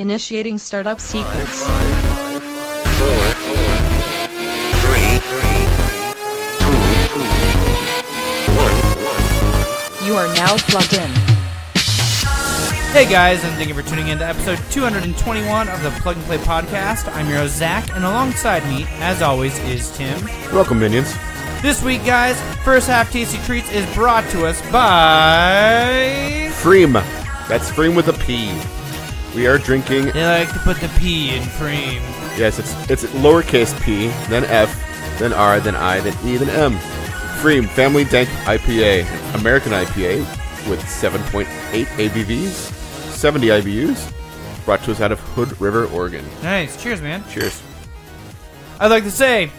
Initiating startup sequence. 5, 4, 3, 2, 1. You are now plugged in. Hey guys, and thank you for tuning in to episode 221 of the Plug and Play podcast. I'm your host, Zach, and alongside me, as always, is Tim. Welcome, minions. This week, guys, first half Tasty Treats is brought to us by... Freem. That's Freem with a P. We are drinking... They like to put the P in Freem. Yes, it's lowercase p, then F, then R, then I, then E, then M. Freem Family Dank IPA. American IPA with 7.8 ABVs, 70 IBUs. Brought to us out of Hood River, Oregon. Nice. Cheers, man. Cheers. I'd like to say,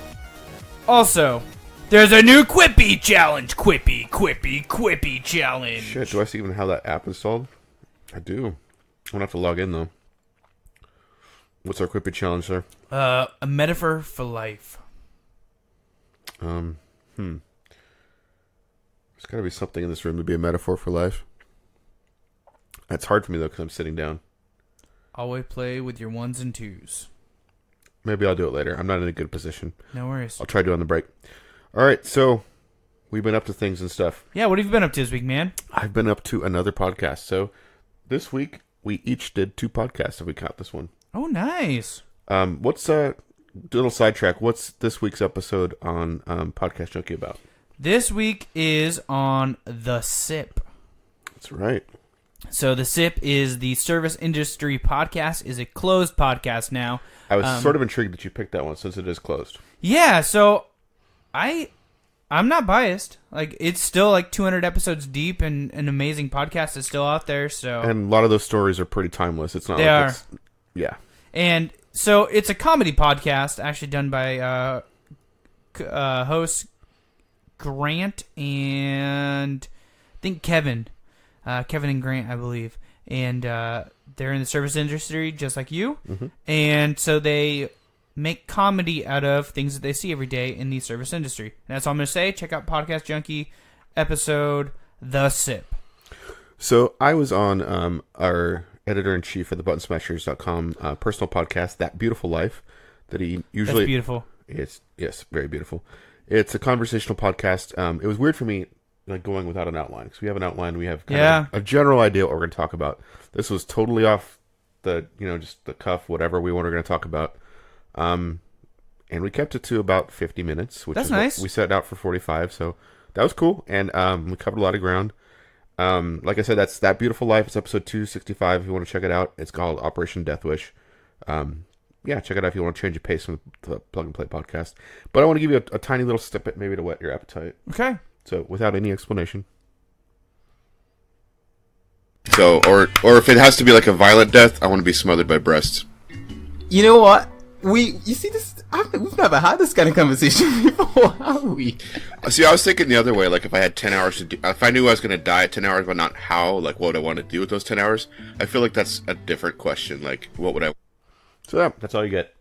also, there's a new Quippy challenge. Quippy challenge. Shit, do I see even how that app installed? I do. I'm gonna have to log in, though. What's our Quippy challenge, sir? A metaphor for life. There's gotta be something in this room to be a metaphor for life. That's hard for me, though, because I'm sitting down. Always play with your ones and twos. Maybe I'll do it later. I'm not in a good position. No worries. I'll try to do it on the break. All right, so we've been up to things and stuff. Yeah, what have you been up to this week, man? I've been up to another podcast. So this week, we each did 2 podcasts if we count this one. Oh, nice. What's a little sidetrack? What's this week's episode on Podcast Junkie about? This week is on The SIP. That's right. So The SIP is the Service Industry Podcast, is a closed podcast now. I was sort of intrigued that you picked that one since it is closed. Yeah, so I'm not biased. Like, it's still like 200 episodes deep, and an amazing podcast is still out there. So And a lot of those stories are pretty timeless. It's not They like are. it's... Yeah. And so it's a comedy podcast actually done by hosts Grant and I think Kevin and Grant, I believe. And they're in the service industry just like you. Mm-hmm. And so they make comedy out of things that they see every day in the service industry. And that's all I'm going to say. Check out Podcast Junkie episode The SIP. So I was on our editor-in-chief at the buttonsmashers.com personal podcast, That Beautiful Life, that he usually... That's beautiful. Yes, very beautiful. It's a conversational podcast. It was weird for me like going without an outline, because we have an outline, we have kind of a general idea what we're going to talk about. This was totally off the, just the cuff, whatever we were going to talk about. And we kept it to about 50 minutes, which That's is nice. We set out for 45, so that was cool. And we covered a lot of ground. Like I said, that's That Beautiful Life. It's episode 265 if you want to check it out. It's called Operation Death Wish. Yeah, check it out if you want to change your pace from the Plug and Play podcast. But I want to give you a tiny little snippet maybe to whet your appetite. Okay. So, without any explanation. So, or if it has to be like a violent death, I want to be smothered by breasts. You know what? You see this? We've never had this kind of conversation before, have we? See, I was thinking the other way. Like, if I had 10 hours to do, if I knew I was going to die at 10 hours, but not how, like, what would I want to do with those 10 hours? I feel like that's a different question. Like, what would I... So, yeah, that's all you get.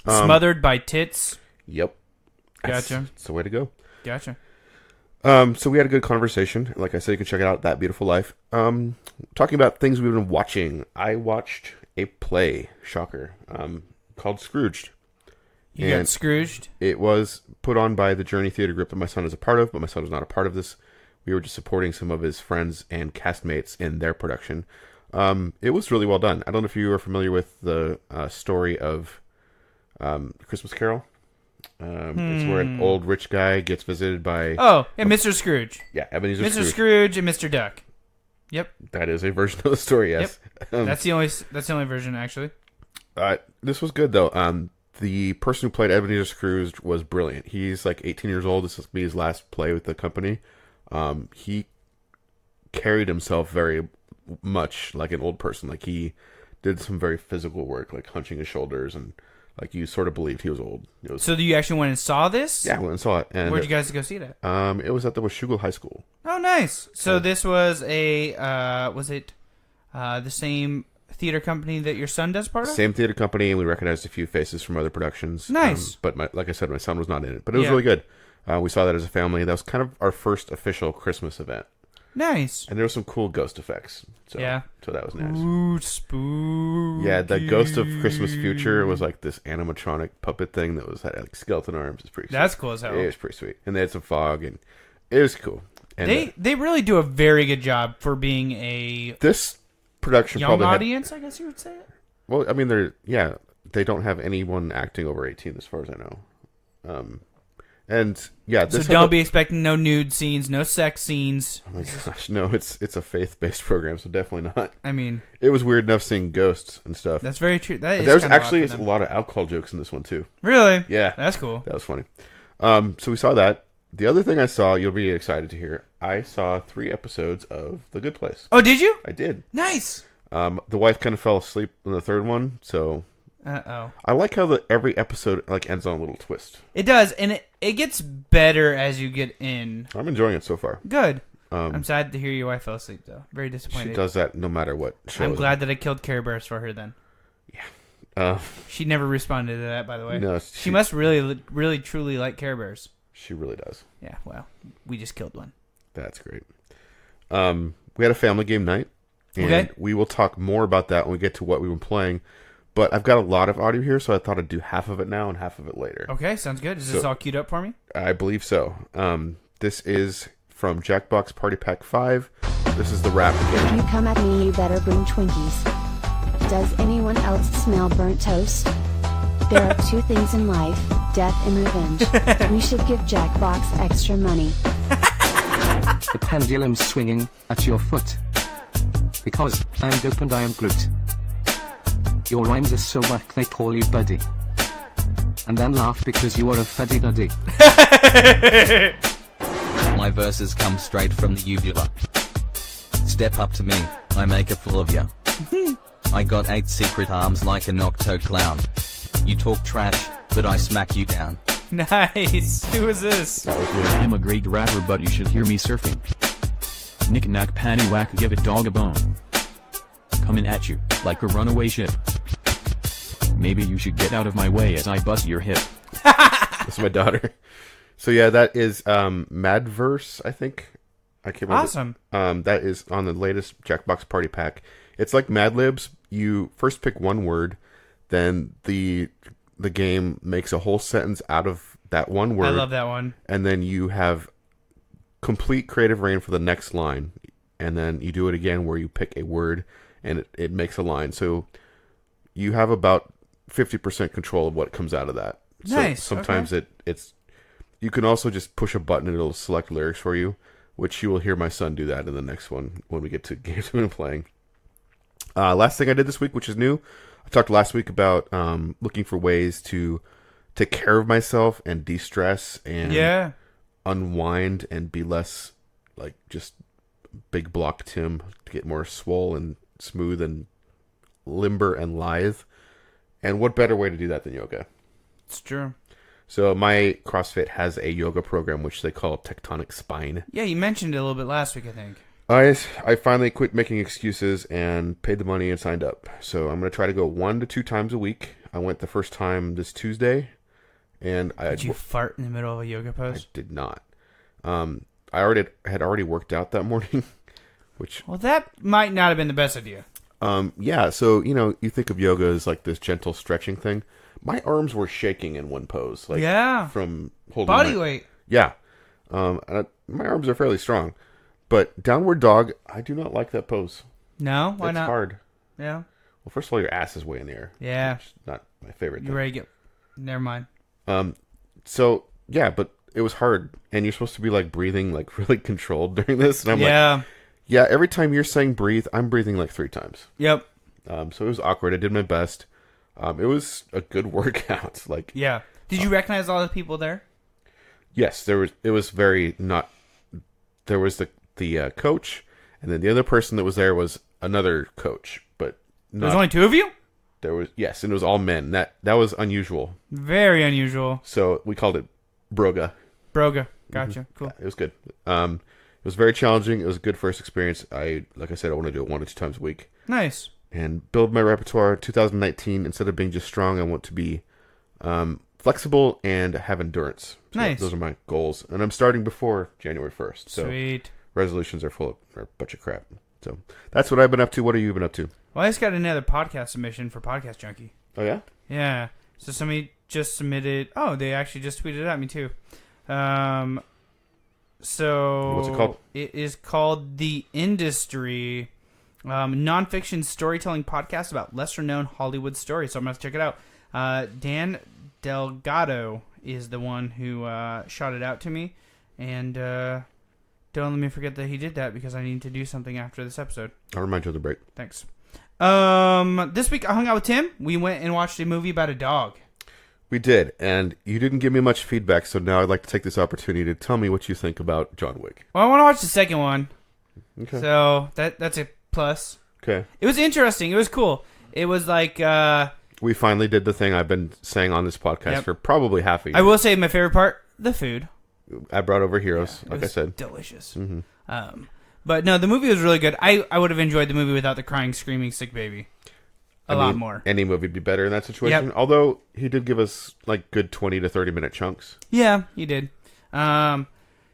Smothered by tits. Yep. Gotcha. That's the way to go. Gotcha. So we had a good conversation. Like I said, you can check it out, That Beautiful Life. Talking about things we've been watching. I watched a play, shocker, called Scrooged. You got Scrooged? It was put on by the Journey Theater Group that my son is a part of, but my son was not a part of this. We were just supporting some of his friends and castmates in their production. It was really well done. I don't know if you are familiar with the story of Christmas Carol. It's where an old rich guy gets visited by... Oh, and Mr. Scrooge. Yeah, Ebenezer Mr. Scrooge and Mr. Duck. Yep. That is a version of the story, yes. Yep. That's the only version, actually. This was good, though. The person who played Ebenezer Scrooge was brilliant. He's like 18 years old. This will be his last play with the company. He carried himself very much like an old person. Like, he did some very physical work, like hunching his shoulders, and like you sort of believed he was old. So you actually went and saw this? Yeah, I went and saw it. And where'd you guys go see that? It was at the Washougal High School. Oh, nice. So this was was it the same theater company that your son does part of? Same theater company, and we recognized a few faces from other productions. Nice. But like I said, my son was not in it. But it was really good. We saw that as a family. That was kind of our first official Christmas event. Nice. And there were some cool ghost effects. So, yeah. So that was nice. Ooh, spooky. Yeah, the Ghost of Christmas Future was like this animatronic puppet thing that had like skeleton arms. It's pretty. That's sweet. cool as hell. It was pretty sweet, and they had some fog, and it was cool. And They really do a very good job for being a this production young probably had, audience, I guess you would say it. well, I mean, they don't have anyone acting over 18 as far as I know. And yeah, So this don't be expecting no nude scenes, no sex scenes. Oh my gosh, no! It's a faith-based program, so definitely not. I mean, It was weird enough seeing ghosts and stuff. that's very true. That is There's kinda actually odd for a them. lot of alcohol jokes in this one too. Really? Yeah, That's cool. that was funny. So we saw that. The other thing I saw, you'll be excited to hear. I saw 3 episodes of The Good Place. Oh, did you? I did. Nice. The wife kind of fell asleep in the third one, so Uh-oh. I like how every episode like ends on a little twist. It does, and it gets better as you get in. I'm enjoying it so far. Good. I'm sad to hear your wife fell asleep, though. Very She disappointed. does that no matter what show. I'm glad that I killed Care Bears for her then. Uh, She never responded to that, by the way. no, She must really, really, truly like Care Bears. She really does. Yeah, well, we just killed one. That's great. We had a family game night, and Okay. we will talk more about that when we get to what we've been playing. But I've got a lot of audio here, so I thought I'd do half of it now and half of it later. Okay, sounds good. Is this So- all queued up for me? I believe so. This is from Jackbox Party Pack 5. This is the rap If game. you come at me, you better bring Twinkies. Does anyone else smell burnt toast? There are 2 things in life, death and revenge. We should give Jackbox extra money. The pendulum's swinging at your foot. Because I'm dope and I am Groot. Your rhymes are so whack they call you buddy. And then laugh because you are a fuddy-duddy. My verses come straight from the uvula. Step up to me, I make a fool of ya. I got 8 secret arms like an octo clown. You talk trash, but I smack you down. Nice. Who is this? I'm a great rapper, but you should hear me surfing. Knick knack paddywhack, give a dog a bone. Coming at you like a runaway ship. Maybe you should get out of my way as I bust your hip. That's my daughter. So yeah, that is Madverse, I think. I can't remember. Awesome. That is on the latest Jackbox Party Pack. It's like Mad Libs. You first pick one word, then the game makes a whole sentence out of that one word. I love that one. And then you have complete creative reign for the next line. And then you do it again where you pick a word and it makes a line. So you have about 50% control of what comes out of that. Nice, So sometimes it's you can also just push a button and it'll select lyrics for you, which you will hear my son do that in the next one when we get to games we've been playing. Last thing I did this week, which is new, I talked last week about looking for ways to take care of myself and de-stress and Yeah. unwind and be less like just big block Tim, to get more swole and smooth and limber and lithe. And what better way to do that than yoga? It's true. So my CrossFit has a yoga program which they call Tectonic Spine. Yeah, you mentioned it a little bit last week, I think. I finally quit making excuses and paid the money and signed up. So I'm going to try to go 1 to 2 times a week. I went the first time this Tuesday, and Did you fart in the middle of a yoga I pose? did not. I had already worked out that morning, which Well, that might not have been the best idea. yeah. So you think of yoga as like this gentle stretching thing. My arms were shaking in one pose, like Yeah. from holding Body my- weight. Yeah, my arms are fairly strong, but downward dog, I do not like that pose. No? Why it's not? hard. Yeah. Well, first of all, your ass is way in the air. Yeah. Which is not my favorite You thing. ready to get... Never mind. So yeah, but it was hard, and you're supposed to be like breathing like really controlled during this, and I'm like, Yeah. yeah. Every time you're saying breathe, I'm breathing like 3 times. Yep. So it was awkward. I did my best. It was a good workout. Like Yeah. Did you recognize all the people there? yes, there was. It was very not. There was the coach, and then the other person that was there was another coach, but not, There's only 2 of you? there was yes, and it was all men. That was unusual. Very unusual. So we called it Broga. Broga. Gotcha. Cool. It was good. It was very challenging. It was a good first experience. Like I said, I want to do it 1 to 2 times a week Nice. and build my repertoire. 2019, instead of being just strong, I want to be flexible and have endurance. So Nice. those are my goals, and I'm starting before January 1st. So Sweet. resolutions are a bunch of crap. So that's what I've been up to. What have you been up to? Well, I just got another podcast submission for Podcast Junkie. Oh yeah. Yeah. So somebody just submitted. Oh, they actually just tweeted at me too. So What's it called? It is called The Industry, nonfiction storytelling podcast about lesser known Hollywood stories. So I'm gonna have to check it out. Dan Delgado is the one who shot it out to me, and don't let me forget that he did that because I need to do something after this episode. I'll remind you of the break. Thanks. This week I hung out with Tim. We went and watched a movie about a dog. We did, and you didn't give me much feedback, so now I'd like to take this opportunity to tell me what you think about John Wick. Well, I want to watch the second one. Okay. So that's a plus. Okay. It was interesting. It was cool. It was like we finally did the thing I've been saying on this podcast Yep. for probably half a year. I will say my favorite part, the food. I brought over Heroes, It like I was said. delicious. Mm-hmm. But no, the movie was really good. I would have enjoyed the movie without the crying, screaming sick baby. A lot more. Any movie would be better in that situation. Yep. Although he did give us like good 20 to 30 minute chunks. Yeah, he did.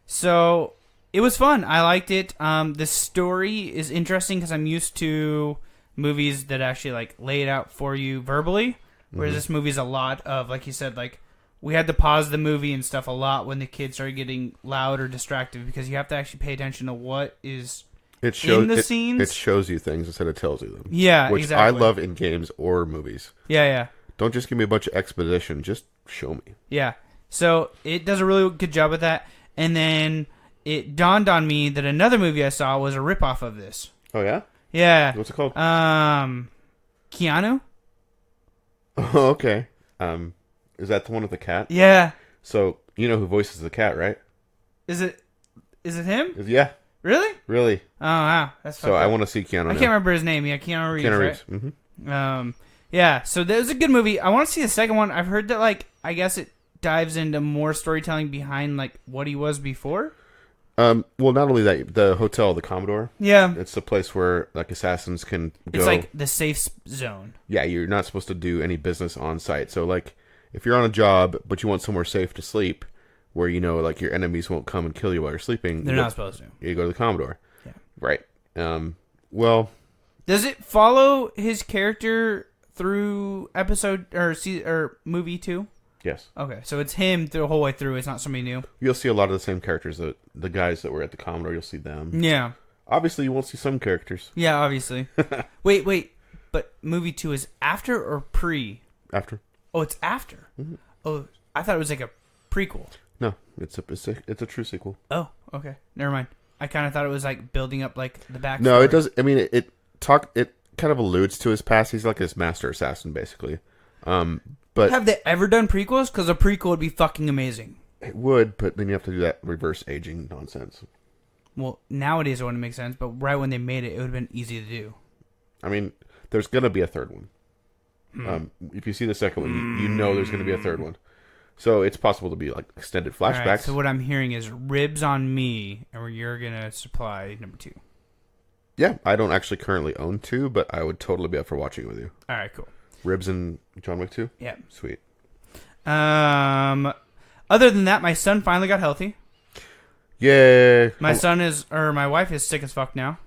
So it was fun. I liked it. The story is interesting because I'm used to movies that actually like lay it out for you verbally, whereas this movie's a lot of, like you said, like we had to pause the movie and stuff a lot when the kids started getting loud or distracted because you have to actually pay attention to what is in the scenes. It shows you things instead of tells you them. Yeah, which exactly. I love in games or movies. Yeah. Don't just give me a bunch of exposition. Just show me. Yeah. So it does a really good job with that. And then it dawned on me that another movie I saw was a ripoff of this. Oh, yeah? Yeah. What's it called? Keanu? Oh, okay. Is that the one with the cat? Yeah. So, you know who voices the cat, right? Is it him? Yeah. Really? Really. Oh, wow. That's So I want to see Keanu I now. can't remember his name. Yeah, Keanu Reeves, Keanu right? Reeves. Mm-hmm. Yeah, so that was a good movie. I want to see the second one. I've heard that, like, I guess it dives into more storytelling behind, like, what he was before. Well, not only that, the hotel, the Commodore. Yeah. It's a place where, like, assassins can go. It's like the safe zone. Yeah, you're not supposed to do any business on site. So, like, if you're on a job, but you want somewhere safe to sleep, where, you know, like, your enemies won't come and kill you while you're sleeping. They're not supposed to. You go to the Commodore. Yeah. Right. Well... Does it follow his character through episode or movie 2? Yes. Okay, so it's him the whole way through. It's not somebody new. You'll see a lot of the same characters. The guys that were at the Commodore, you'll see them. Yeah. Obviously, you won't see some characters. Yeah, obviously. Wait. But movie 2 is after or pre? After. Oh, it's after. Mm-hmm. Oh, I thought it was like a prequel. No, it's a true sequel. Oh, okay. Never mind. I kind of thought it was like building up like the back. No, it does. I mean, it kind of alludes to his past. He's like his master assassin, basically. But have they ever done prequels? Because a prequel would be fucking amazing. It would, but then you have to do that reverse aging nonsense. Well, nowadays it wouldn't make sense, but right when they made it, it would have been easy to do. I mean, there's gonna be a third one. If you see the second one, you know there's gonna be a third one. So it's possible to be like extended flashbacks. All right, so what I'm hearing is ribs on me, and you're gonna supply number 2. Yeah, I don't actually currently own 2, but I would totally be up for watching it with you. All right, cool. Ribs and John Wick 2? Yeah. Sweet. Other than that, my son finally got healthy. Yay! My wife is sick as fuck now.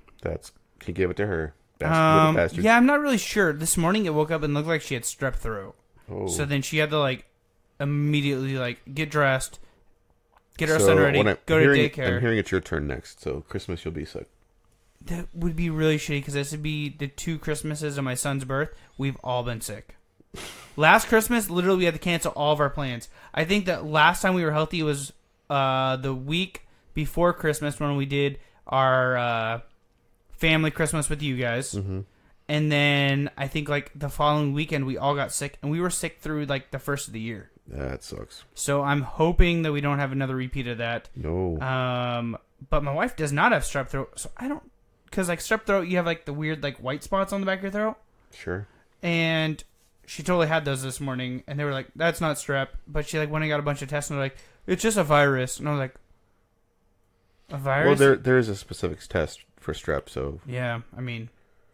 He gave it to her. Bastard. Yeah, I'm not really sure. This morning it woke up and looked like she had strep throat. Oh. So then she had to like immediately like get dressed, get her son ready, go to daycare. I'm hearing it's your turn next, so Christmas you'll be sick. That would be really shitty because this would be the 2 Christmases of my son's birth. We've all been sick. Last Christmas, literally, we had to cancel all of our plans. I think that last time we were healthy was the week before Christmas when we did our family Christmas with you guys. Mm-hmm. And then I think like the following weekend we all got sick, and we were sick through like the first of the year. That sucks. So I'm hoping that we don't have another repeat of that. No. But my wife does not have strep throat, so I don't. Because, like, strep throat, you have, like, the weird, like, white spots on the back of your throat. Sure. And she totally had those this morning. And they were like, that's not strep. But she, like, went and got a bunch of tests. And they're like, it's just a virus. And I was like, a virus? Well, there is a specific test for strep, so... Yeah, I mean,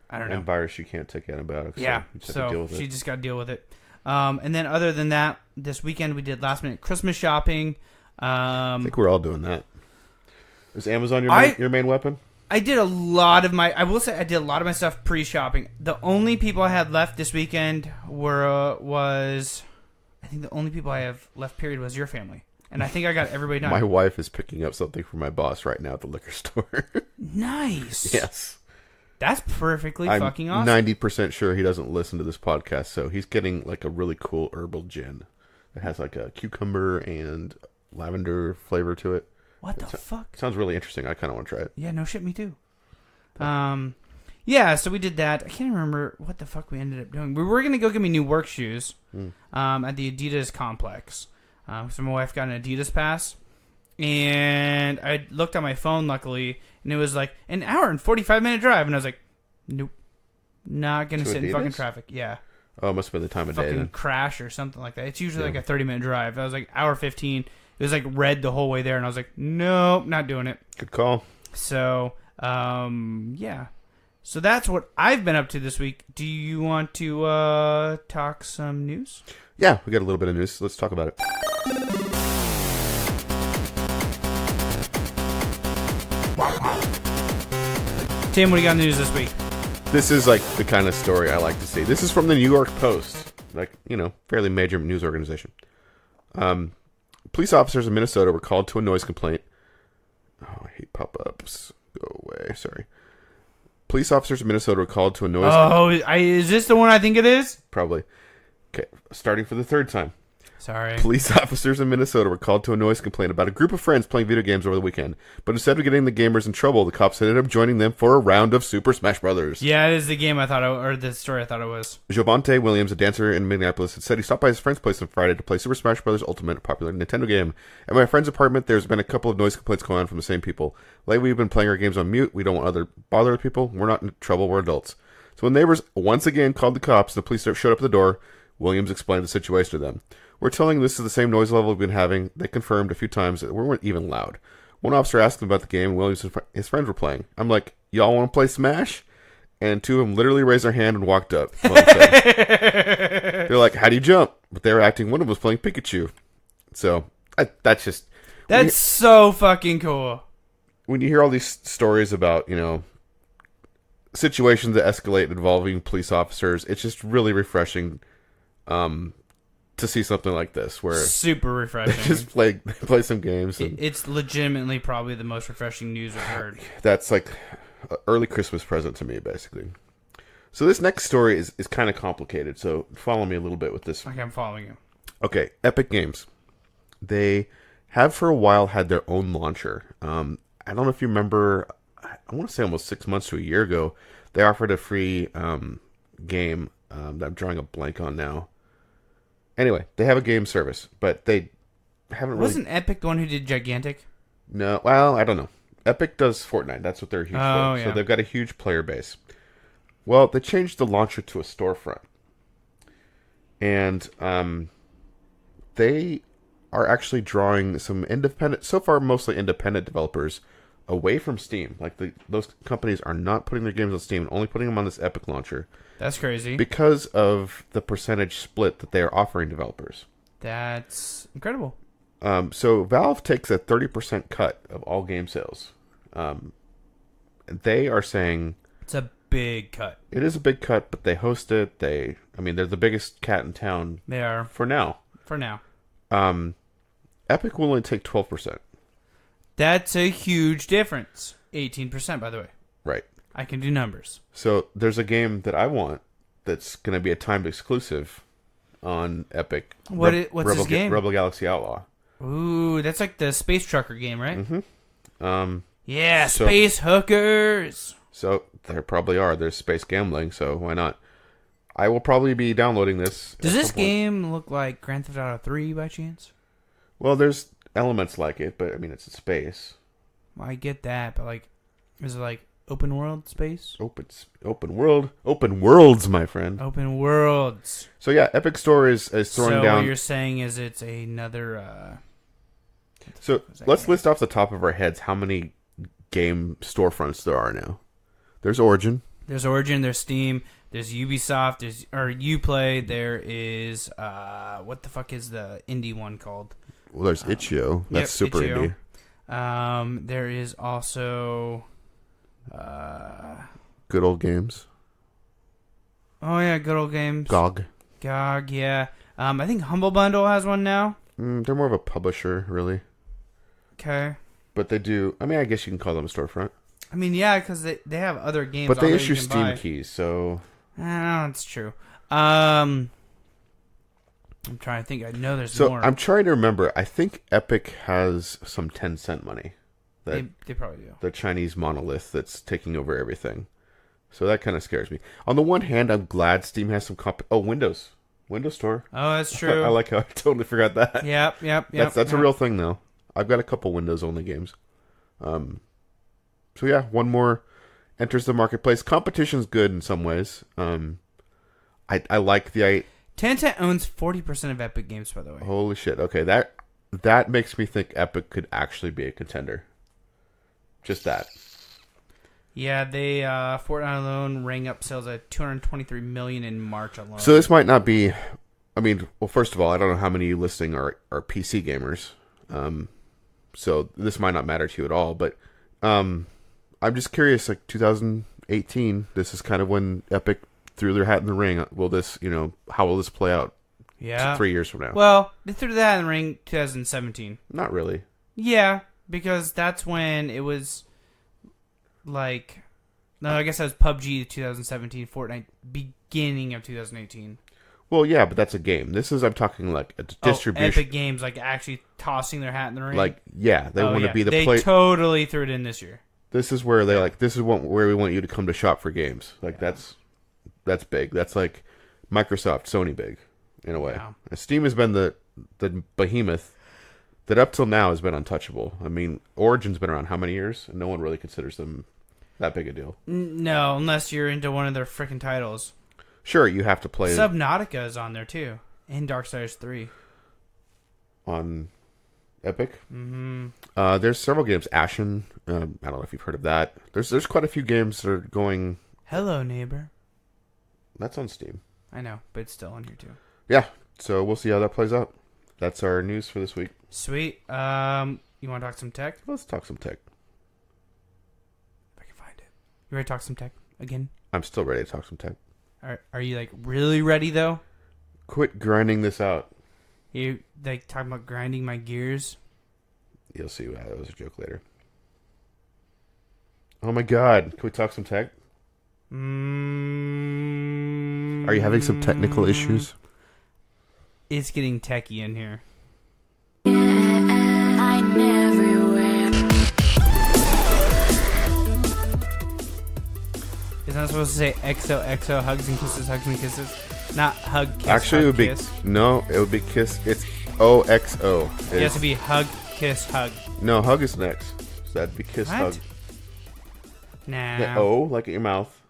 I don't know. And virus, you can't take antibiotics. Yeah, so you just have to deal with she it. just got to deal with it. And then other than that, this weekend we did last-minute Christmas shopping. I think we're all doing that. Is Amazon your main weapon? I did a lot of my. I will say I did a lot of my stuff pre-shopping. The only people I had left this weekend was. I think the only people I have left. Period was your family, and I think I got everybody done. My wife is picking up something for my boss right now at the liquor store. Nice. Yes. That's perfectly I'm fucking awesome. 90% sure he doesn't listen to this podcast, so he's getting like a really cool herbal gin. It has like a cucumber and lavender flavor to it. What the fuck? Sounds really interesting. I kind of want to try it. Yeah, no shit, me too. Yeah, so we did that. I can't remember what the fuck we ended up doing. We were gonna go get me new work shoes, at the Adidas complex. So my wife got an Adidas pass, and I looked on my phone, luckily, and it was like an hour and 45-minute drive, and I was like, nope, not gonna To sit in Adidas? fucking traffic. Yeah. Oh, it must have been the time of day Fucking then. crash or something like that. It's usually Yeah. like a 30-minute drive. I was like, hour 15. It was like red the whole way there, and I was like, nope, not doing it. Good call. So, yeah. So that's what I've been up to this week. Do you want to talk some news? Yeah, we got a little bit of news. Let's talk about it. Tim, what do you got in the news this week? This is like the kind of story I like to see. This is from the New York Post, like, you know, fairly major news organization. Police officers in Minnesota were called to a noise complaint. Oh, I hate pop-ups. Go away. Sorry. Police officers in Minnesota were called to a noise... Oh, is this the one I think it is? Probably. Okay, starting for the third time. Sorry. Police officers in Minnesota were called to a noise complaint about a group of friends playing video games over the weekend. But instead of getting the gamers in trouble, the cops ended up joining them for a round of Super Smash Brothers. Yeah, it is the game I thought, or the story I thought it was. Javante Williams, a dancer in Minneapolis, had said he stopped by his friend's place on Friday to play Super Smash Bros. Ultimate, a popular Nintendo game. At my friend's apartment, there's been a couple of noise complaints going on from the same people. Lately, we've been playing our games on mute. We don't want bother with people. We're not in trouble. We're adults. So when neighbors once again called the cops and the police showed up at the door, Williams explained the situation to them. We're telling them this is the same noise level we've been having. They confirmed a few times that we weren't even loud. One officer asked them about the game, and Williams and his friends were playing. I'm like, y'all want to play Smash? And two of them literally raised their hand and walked up. They're like, how do you jump? But they were acting, one of them was playing Pikachu. So, that's just... That's so fucking cool. When you hear all these stories about, you know, situations that escalate involving police officers, it's just really refreshing to see something like this, where super refreshing. Just play some games. And It's legitimately probably the most refreshing news we've heard. that's like an early Christmas present to me, basically. So this next story is kind of complicated, so follow me a little bit with this. Okay, I'm following you. Okay, Epic Games. They have for a while had their own launcher. I don't know if you remember, I want to say almost 6 months to a year ago, they offered a free game that I'm drawing a blank on now. Anyway, they have a game service, but they haven't really... Wasn't Epic the one who did Gigantic? No, well, I don't know. Epic does Fortnite. That's what they're huge for. Yeah. So they've got a huge player base. Well, they changed the launcher to a storefront. And they are actually drawing some independent, so far mostly independent developers away from Steam. Like those companies are not putting their games on Steam and only putting them on this Epic launcher. That's crazy. Because of the percentage split that they are offering developers. That's incredible. So Valve takes a 30% cut of all game sales. They are saying it's a big cut. It is a big cut, but they host it. They're the biggest cat in town. They are for now. Epic will only take 12%. That's a huge difference. 18%, by the way. Right. I can do numbers. So there's a game that I want that's going to be a timed exclusive on Epic. What's this game? Rebel Galaxy Outlaw. Ooh, that's like the space trucker game, right? Mm-hmm. Yeah, space hookers. So there probably are. There's space gambling, so why not? I will probably be downloading this. Does this game look like Grand Theft Auto 3 by chance? Well, there's elements like it, but I mean, it's in space. Well, I get that, but like, is it like open world space? Open worlds, my friend. Open worlds. So yeah, Epic Store is throwing down. So what you're saying is it's another. So let's list off the top of our heads how many game storefronts there are now. There's Origin. There's Steam. There's Ubisoft. There's Uplay. There is what the fuck is the indie one called? Well, there's Itch.io. That's super Itch.io. indie. There is also Good old games. Oh yeah, good old games. GOG. GOG, yeah. I think Humble Bundle has one now. They're more of a publisher, really. Okay. But they do. I mean, I guess you can call them a storefront. I mean, yeah, because they have other games. But they on there issue you can Steam buy. keys, so. That's true. I'm trying to think. I know there's So more. I'm trying to remember. I think Epic has some 10-cent money. That They probably do. the Chinese monolith that's taking over everything. So that kind of scares me. On the one hand, I'm glad Steam has some Windows Store. Oh, that's true. I like how I totally forgot that. Yep. That's a real thing, though. I've got a couple Windows-only games. So yeah, one more enters the marketplace. Competition's good in some ways. I like the... Tencent owns 40% of Epic Games, by the way. Holy shit. Okay, that makes me think Epic could actually be a contender. Just that. Yeah, they Fortnite alone rang up sales at 223 million in March alone. So this might not be... I mean, well, first of all, I don't know how many of you listening are PC gamers. So this might not matter to you at all, but I'm just curious, like 2018, this is kind of when Epic threw their hat in the ring. Will this, how will this play out? Yeah. 3 years from now? Well, they threw that in the ring 2017. Not really. Yeah, because that's when it was like... No, I guess that was PUBG 2017, Fortnite beginning of 2018. Well, yeah, but that's a game. I'm talking like a distribution. Epic Games, like actually tossing their hat in the ring. Like, yeah, they want to be the They totally threw it in this year. This is where they where we want you to come to shop for games. Like that's big. That's like Microsoft, Sony big in a way. Yeah. Steam has been the behemoth that up till now has been untouchable. I mean, Origin's been around how many years? And no one really considers them that big a deal. No, unless you're into one of their freaking titles. Sure, you have to play Subnautica is on there too, and Darksiders 3 on Epic. Mm-hmm. There's several games. Ashen. I don't know if you've heard of that. There's quite a few games that are going. Hello, neighbor. That's on Steam. I know, but it's still on here too. Yeah, so we'll see how that plays out. That's our news for this week. Sweet. You want to talk some tech? Let's talk some tech. If I can find it. You ready to talk some tech again? I'm still ready to talk some tech. Are you like really ready though? Quit grinding this out. You like talking about grinding my gears? You'll see. That was a joke later. Oh my god. Can we talk some tech? Are you having some technical issues? It's getting techie in here. I'm everywhere. Is that supposed to say XOXO, hugs and kisses, hugs and kisses? Not hug, kiss, Actually, hug, it would be kiss. no. It would be kiss. It's OXO. It has to be hug, kiss, hug. No, hug is next. So that'd be kiss, What? hug. Nah. The O like at your mouth,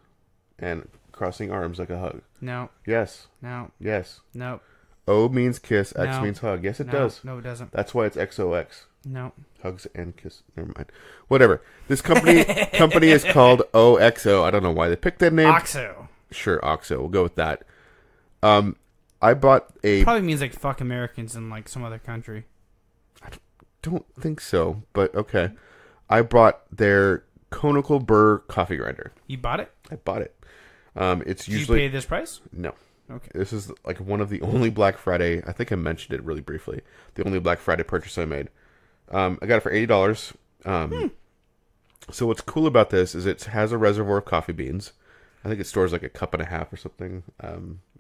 and crossing arms like a hug. No. Yes. No. Yes. No. O means kiss. X No. means hug. Yes, it No. does. No, it doesn't. That's why it's XOX. No. Hugs and kiss. Never mind. Whatever. This company is called OXO. I don't know why they picked that name. Oxo. Sure, OXO. We'll go with that. I bought a... Probably means like fuck Americans in like some other country. Don't think so, but okay. I bought their conical burr coffee grinder. You bought it? I bought it. It's Did usually... you pay this price? No. Okay. This is like one of the only Black Friday... I think I mentioned it really briefly. The only Black Friday purchase I made. I got it for $80. So what's cool about this is it has a reservoir of coffee beans. I think it stores like a cup and a half or something.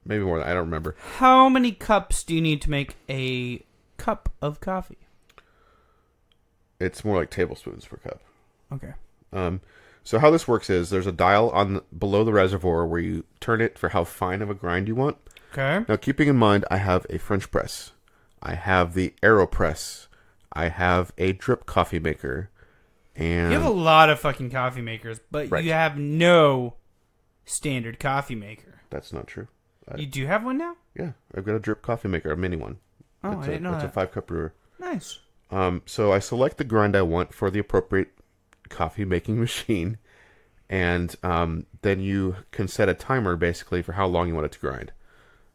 Maybe more than I don't remember. How many cups do you need to make a cup of coffee? It's more like tablespoons per cup. Okay. So how this works is there's a dial on below the reservoir where you turn it for how fine of a grind you want. Okay. Now, keeping in mind, I have a French press. I have the AeroPress. I have a drip coffee maker. And You have a lot of fucking coffee makers, but Right. you have no standard coffee maker. That's not true. You do have one now? Yeah, I've got a drip coffee maker, a mini one. Oh, I didn't know It's that. a 5-cup brewer. Nice. So I select the grind I want for the appropriate coffee making machine, and then you can set a timer basically for how long you want it to grind.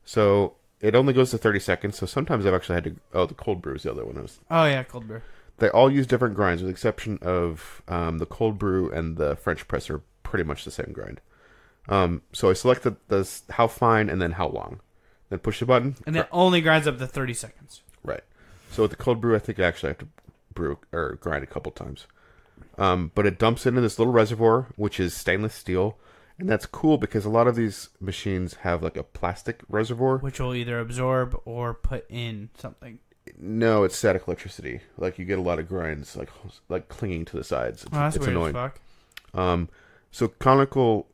So it only goes to 30 seconds. So sometimes I've actually had to. Oh, the cold brew is the other one. Oh yeah, cold brew. They all use different grinds, with the exception of the cold brew and the French press are pretty much the same grind. So I select the how fine and then how long. Then push the button. And it only grinds up to 30 seconds. Right. So with the cold brew, I think I actually have to brew or grind a couple times. But it dumps into this little reservoir, which is stainless steel. And that's cool because a lot of these machines have like a plastic reservoir. Which will either absorb or put in something. No, it's static electricity. Like you get a lot of grinds like clinging to the sides. That's it's weird annoying. as fuck. So conical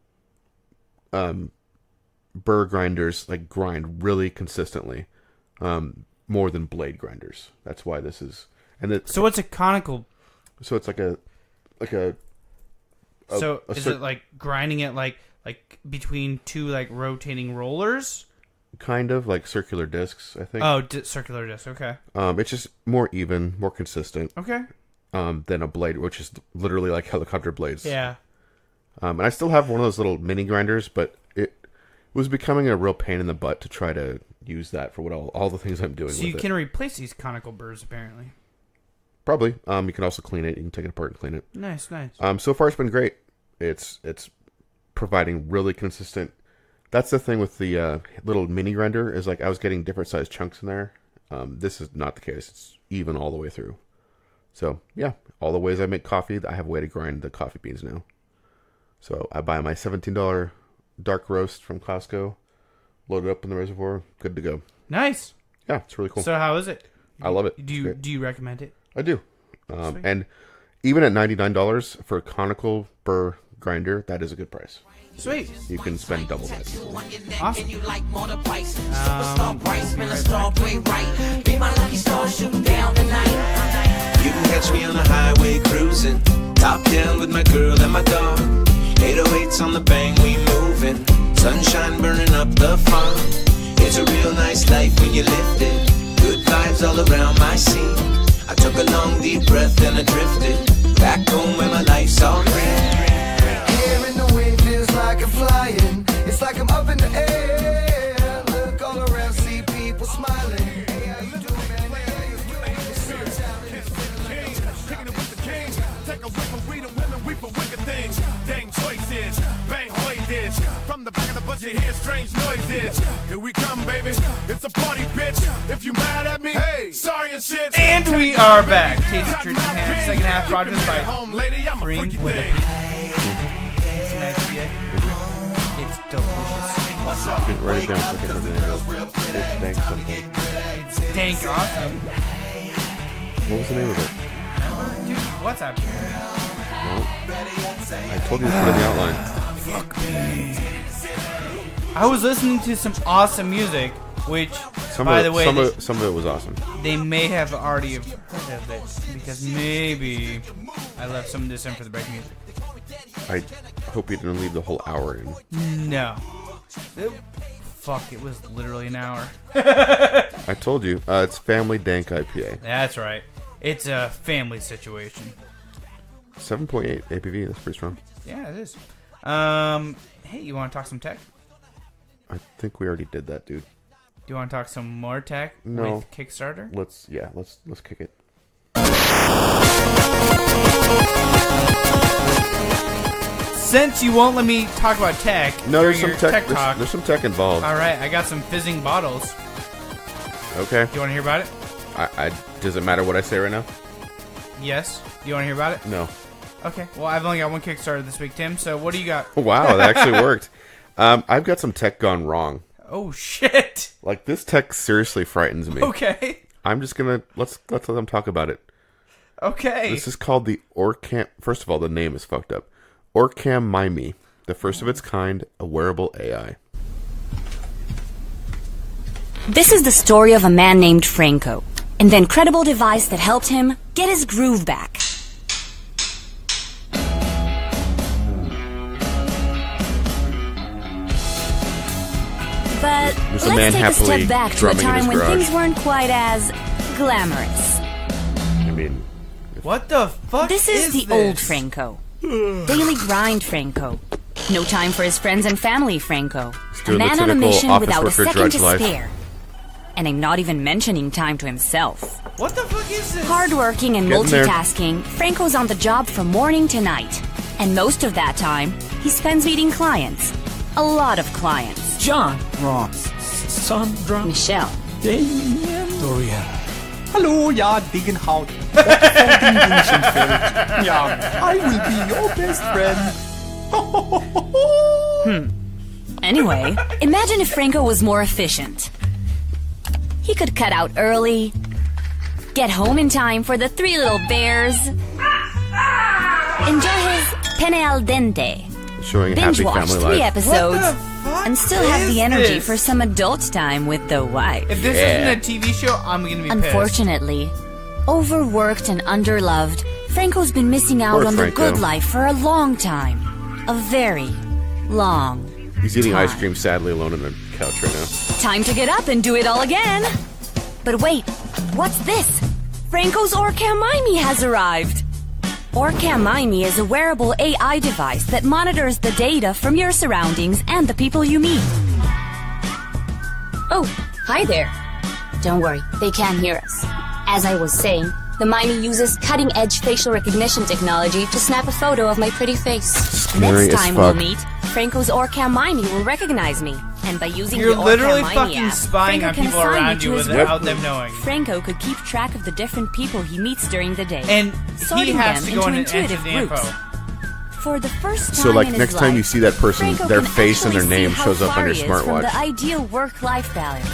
burr grinders like grind really consistently, more than blade grinders. That's why this is. So what's a conical? So it's like a. So is it like grinding it like between two like rotating rollers? Kind of like circular discs, I think. Oh, circular disc. Okay. It's just more even, more consistent. Okay. Than a blade, which is literally like helicopter blades. Yeah. And I still have one of those little mini grinders, but it was becoming a real pain in the butt to try to use that for what all the things I'm doing. So you can replace these conical burrs apparently. Probably. You can also clean it. You can take it apart and clean it. Nice. So far it's been great. It's providing really consistent. That's the thing with the little mini grinder is like I was getting different sized chunks in there. This is not the case. It's even all the way through. So yeah, all the ways I make coffee, I have a way to grind the coffee beans now. So I buy my $17 dark roast from Costco, load it up in the reservoir, good to go. Nice. Yeah, it's really cool. So how is it? I love it. Do you recommend it? I do. And even at $99 for a conical burr grinder, that is a good price. Sweet. You can spend double that. Awesome. You can catch me on the highway cruising, top down with my girl and my dog. 808s on the bang, we moving. Sunshine burning up the farm. It's a real nice life when you live it. Good vibes all around my scene. I took a long deep breath and I drifted back home where my life's all green. Here in the wind feels like I'm flying. It's like I'm up in the air. Look all around, see people smiling. Hey, how you doing, man? Hey, how you doing? It's kicking it with the king. Take a whiff of weed and women weep for wicked things. Dang choices, bang hoises. From the back of the bus you hear strange noises. Here we come, baby. It's a party, bitch. If you mad at me, hey, sorry and shit. And we are back. Tasty Treat Japan, second half brought to us by Green with a It's delicious. Get right down so I can have the It's dank something. Dank awesome. What was the name of it? Dude, what's up? No. I told you to put it in the outline. Fuck me. I was listening to some awesome music, which, by the way, some of it was awesome. They may have already heard of it, because maybe I left some of this in for the break music. I hope you didn't leave the whole hour in. No. Fuck, it was literally an hour. I told you, it's Family Dank IPA. That's right. It's a family situation. 7.8 ABV, that's pretty strong. Yeah, it is. Hey, you want to talk some tech? I think we already did that, dude. Do you want to talk some more tech No. with Kickstarter? Let's kick it. Since you won't let me talk about tech, No, there's during some your tech. talk. There's some tech involved. All right, I got some fizzing bottles. Okay. Do you want to hear about it? Does it matter what I say right now? Yes. Do you want to hear about it? No. Okay. Well, I've only got one Kickstarter this week, Tim. So what do you got? Wow, that actually worked. I've got some tech gone wrong. Oh shit! Like this tech seriously frightens me. Okay. I'm just gonna let's let them talk about it. Okay. This is called the Orcam. First of all, the name is fucked up. Orcam Mimi, the first of its kind, a wearable AI. This is the story of a man named Franco, and the incredible device that helped him get his groove back. But let's take a step back to a time when things weren't quite as glamorous. I mean, what the fuck This is the old Franco. Daily grind Franco. No time for his friends and family Franco. A man on a mission without a second to spare. And I'm not even mentioning time to himself. What the fuck is this? Hardworking and Getting there. multitasking, Franco's on the job from morning to night. And most of that time, he spends meeting clients. A lot of clients. John, Ross, Sandra, Michelle, Damien, Dorian. Hallo, ja, Degenhaut. Ja, I will be your best friend. Anyway, imagine if Franco was more efficient. He could cut out early, get home in time for the 3 little bears, enjoy his penne al dente, Showing binge happy watch family 3 life. episodes, What the fuck and still have is the energy this? for some adult time with the wife. If this isn't a TV show, I'm gonna be pissed. Unfortunately, overworked and underloved, Franco's been missing out Poor on Franco. the good life for a long time. A very long He's eating time. ice cream sadly alone on the couch right now. Time to get up and do it all again. But wait, what's this? Franco's Orcam Mimi has arrived. Orcam Mimi is a wearable AI device that monitors the data from your surroundings and the people you meet. Oh, hi there. Don't worry, they can't hear us. As I was saying, the Mimi uses cutting-edge facial recognition technology to snap a photo of my pretty face. Scary Next as time we'll fuck. meet, Franco's Orcam Mimi will recognize me. And by using You're the literally Orcam Mimi fucking app, spying Franco on can people assign around me you to his without work them group. knowing. Franco could keep track of the different people he meets during the day. And sorting he has them to go in into and enter intuitive the groups. info. For the first time So, like, in his next time you life, see that person, Franco their can face and their actually name see how shows up on far your he is from smartwatch. the ideal work-life balance.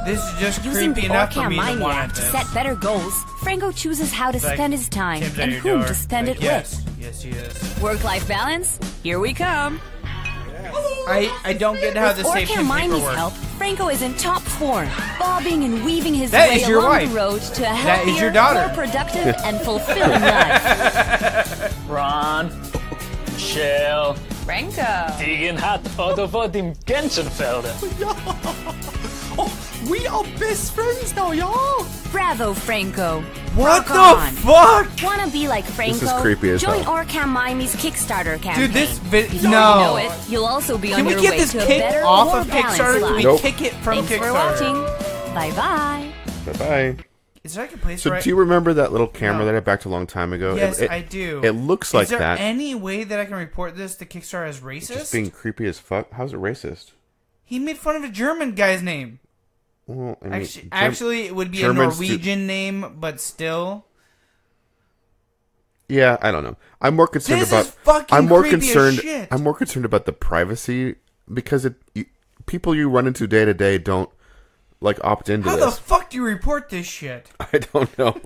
This is just Using creepy the enough for Orcam me to Mimi want app to this. set better goals, Franco chooses how to Like, spend his time Tim's at and your whom door. to spend Like, it yes. with. Yes, he is. Work-life balance? Here we come. I don't get how With this saves Orcam paper Mimi's works. help, Franco is in top form, bobbing and weaving his That way is your along wife. the road to a That is healthier, your daughter. more productive, and fulfilling life. Ron, Michelle, Franco. Deegan hat oder vor dem Gänsenfelder. Oh, we are best friends now, y'all. Bravo, Franco. What Rock the on. fuck? Wanna be like Franco? This is creepy as Join hell. Orcam Mimi's Kickstarter campaign. Dude, this Before you no. know it, you'll also be Can on we your get way this to a kick better, off more of balanced Kickstarter? Can life. we Nope. kick it from Thanks for Kickstarter? watching. Bye bye. Bye-bye. Is there like a place So where do you remember that little camera No. that I backed a long time ago? Yes, It- I do. It looks like Is there that. any way that I can report this to Kickstarter as racist? Just being creepy as fuck. How's it racist? He made fun of a German guy's name. Well, I mean, Actually, it would be Germans a Norwegian name, but still. Yeah, I don't know. I'm more concerned This about. is fucking I'm more creepy as concerned. shit. I'm more concerned about the privacy because people you run into day to day don't like opt into How the this. fuck do you report this shit? I don't know.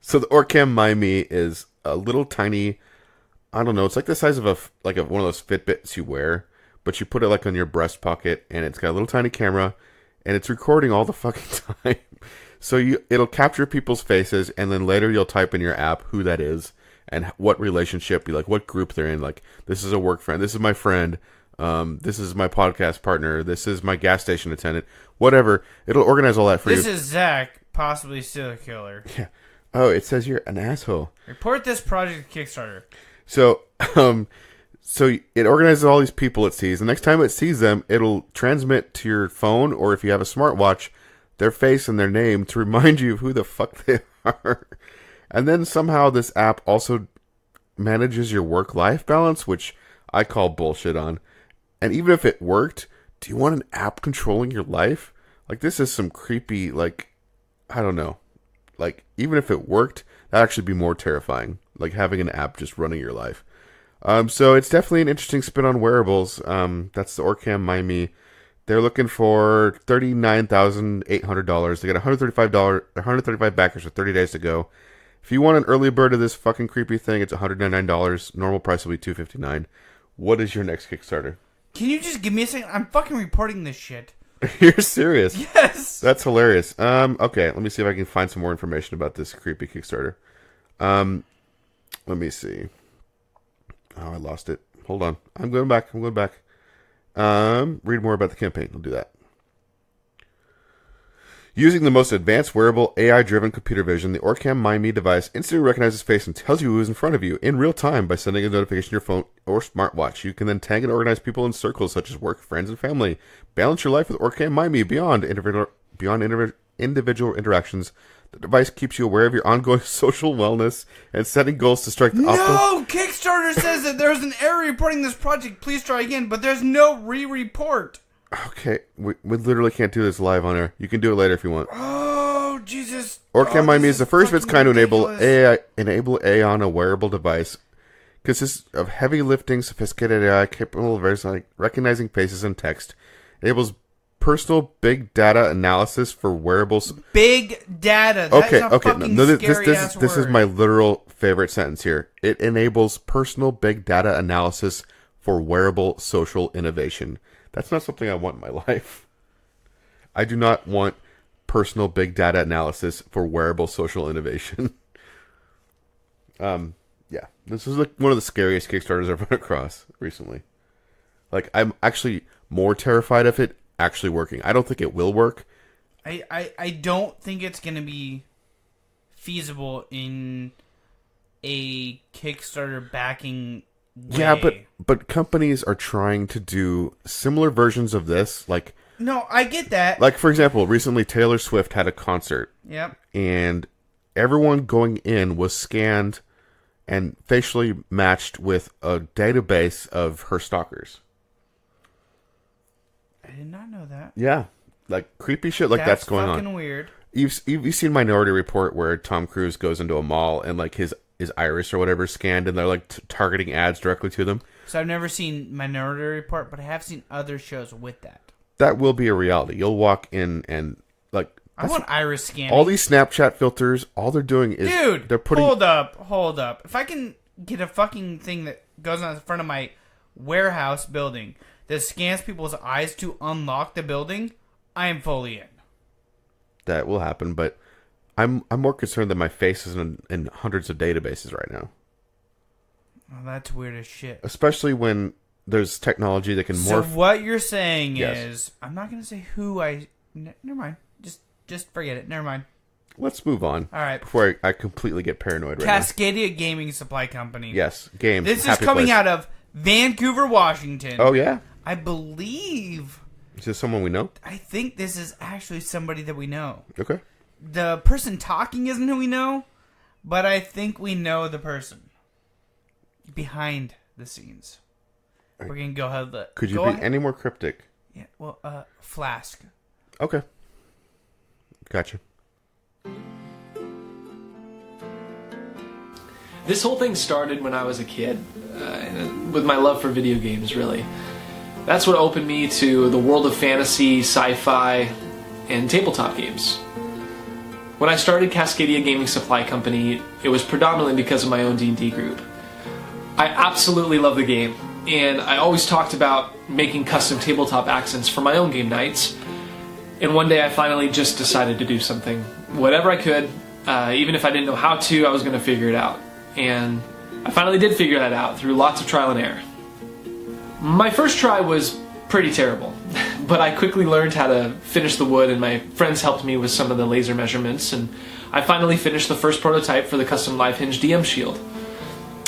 So the Orcam Mimi is a little tiny. I don't know. It's like the size of one of those Fitbits you wear, but you put it like on your breast pocket, and it's got a little tiny camera, and it's recording all the fucking time. So it'll capture people's faces, and then later you'll type in your app who that is and what relationship, like what group they're in. Like, this is a work friend. This is my friend. This is my podcast partner. This is my gas station attendant. Whatever. It'll organize all that for This you. is Zach, possibly serial killer. Yeah. Oh, it says you're an asshole. Report this project to Kickstarter. So, so it organizes all these people it sees. The next time it sees them, it'll transmit to your phone, or if you have a smartwatch, their face and their name to remind you of who the fuck they are. And then somehow this app also manages your work-life balance, which I call bullshit on. And even if it worked, do you want an app controlling your life? Like, this is some creepy, like, I don't know. Like, even if it worked, that'd actually be more terrifying. Like, having an app just running your life. So it's definitely an interesting spin on wearables. That's the Orcam Mimi. They're looking for $39,800. They got $135 backers for 30 days to go. If you want an early bird of this fucking creepy thing, it's $199. Normal price will be $259. What is your next Kickstarter? Can you just give me a second? I'm fucking reporting this shit. You're serious? Yes. That's hilarious. Okay, let me see if I can find some more information about this creepy Kickstarter. Let me see. Oh, I lost it. Hold on. I'm going back. Read more about the campaign. We'll do that. Using the most advanced wearable AI-driven computer vision, the Orcam MyMe device instantly recognizes face and tells you who is in front of you in real time by sending a notification to your phone or smartwatch. You can then tag and organize people in circles such as work, friends, and family. Balance your life with Orcam MyMe beyond individual interactions. The device keeps you aware of your ongoing social wellness and setting goals to strike the optimal... No! Kickstarter says that there's an error reporting this project. Please try again, but there's no re-report. Okay, we literally can't do this live on air. You can do it later if you want. Oh, Jesus. Orcam MyMe is the first of its kind to enable AI on a wearable device. Consists of heavy lifting, sophisticated AI capable of recognizing faces and text. Enables personal big data analysis for wearables. Big data. That is a fucking scary-ass this is word. my literal favorite sentence here. It enables personal big data analysis for wearable social innovation. That's not something I want in my life. I do not want personal big data analysis for wearable social innovation. Yeah, this is like one of the scariest Kickstarters I've run across recently. Like, I'm actually more terrified of it actually working. I don't think it will work. I don't think it's going to be feasible in a Kickstarter backing way. Yeah, but companies are trying to do similar versions of this. Like, no, I get that. Like, for example, recently Taylor Swift had a concert. Yep. And everyone going in was scanned and facially matched with a database of her stalkers. I did not know that. Yeah. Like, creepy shit like that's going on. Fucking weird. You've seen Minority Report where Tom Cruise goes into a mall and, like, his iris or whatever is scanned and they're, like, targeting ads directly to them? So I've never seen Minority Report, but I have seen other shows with that. That will be a reality. You'll walk in and, like... I want iris scanning. All these Snapchat filters, all they're doing is... Dude, they're putting... hold up. If I can get a fucking thing that goes on in front of my warehouse building that scans people's eyes to unlock the building, I am fully in. That will happen, but I'm more concerned that my face is in hundreds of databases right now. Oh, that's weird as shit. Especially when there's technology that can morph... So what you're saying Yes. is... I'm not going to say who I... Never mind. Just forget it. Never mind. Let's move on. All right. Before I completely get paranoid right Cascadia Gaming Supply Company. Yes, games. This is Happy coming place. out of Vancouver, Washington. Oh, yeah? I believe... now. Is this someone we know? I think this is actually somebody that we know. Okay. The person talking isn't who we know, but I think we know the person behind the scenes. We're going to go ahead. Could you be any more cryptic? Yeah, well, Flask. Okay. Gotcha. This whole thing started when I was a kid, with my love for video games, really. That's what opened me to the world of fantasy, sci-fi, and tabletop games. When I started Cascadia Gaming Supply Company, it was predominantly because of my own D&D group. I absolutely love the game, and I always talked about making custom tabletop accents for my own game nights. And one day I finally just decided to do something. Whatever I could, even if I didn't know how to, I was going to figure it out. And I finally did figure that out through lots of trial and error. My first try was pretty terrible, but I quickly learned how to finish the wood and my friends helped me with some of the laser measurements, and I finally finished the first prototype for the custom live hinge DM shield.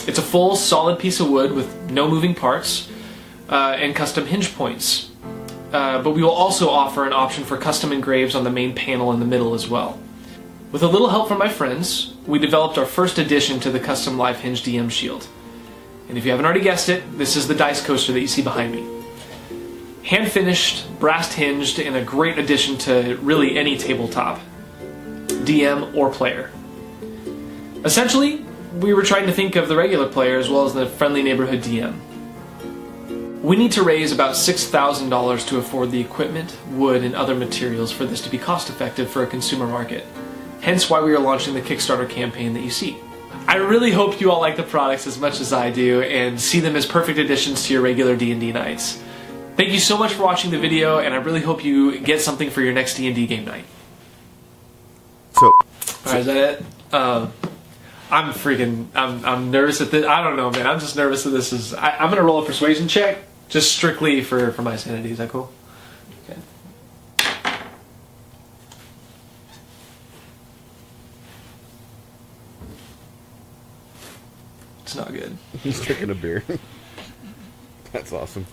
It's a full solid piece of wood with no moving parts and custom hinge points. But we will also offer an option for custom engraves on the main panel in the middle as well. With a little help from my friends, we developed our first addition to the custom live hinge DM shield. And if you haven't already guessed it, this is the dice coaster that you see behind me. Hand finished, brass hinged, and a great addition to really any tabletop, DM or player. Essentially, we were trying to think of the regular player as well as the friendly neighborhood DM. We need to raise about $6,000 to afford the equipment, wood, and other materials for this to be cost effective for a consumer market. Hence why we are launching the Kickstarter campaign that you see. I really hope you all like the products as much as I do and see them as perfect additions to your regular D&D nights. Thank you so much for watching the video, and I really hope you get something for your next D&D game night. Alright, is that it? I'm nervous at this. I don't know, man. I'm just nervous that this is... I'm going to roll a persuasion check, just strictly for my sanity. Is that cool? Okay. not good. He's drinking a beer. That's awesome.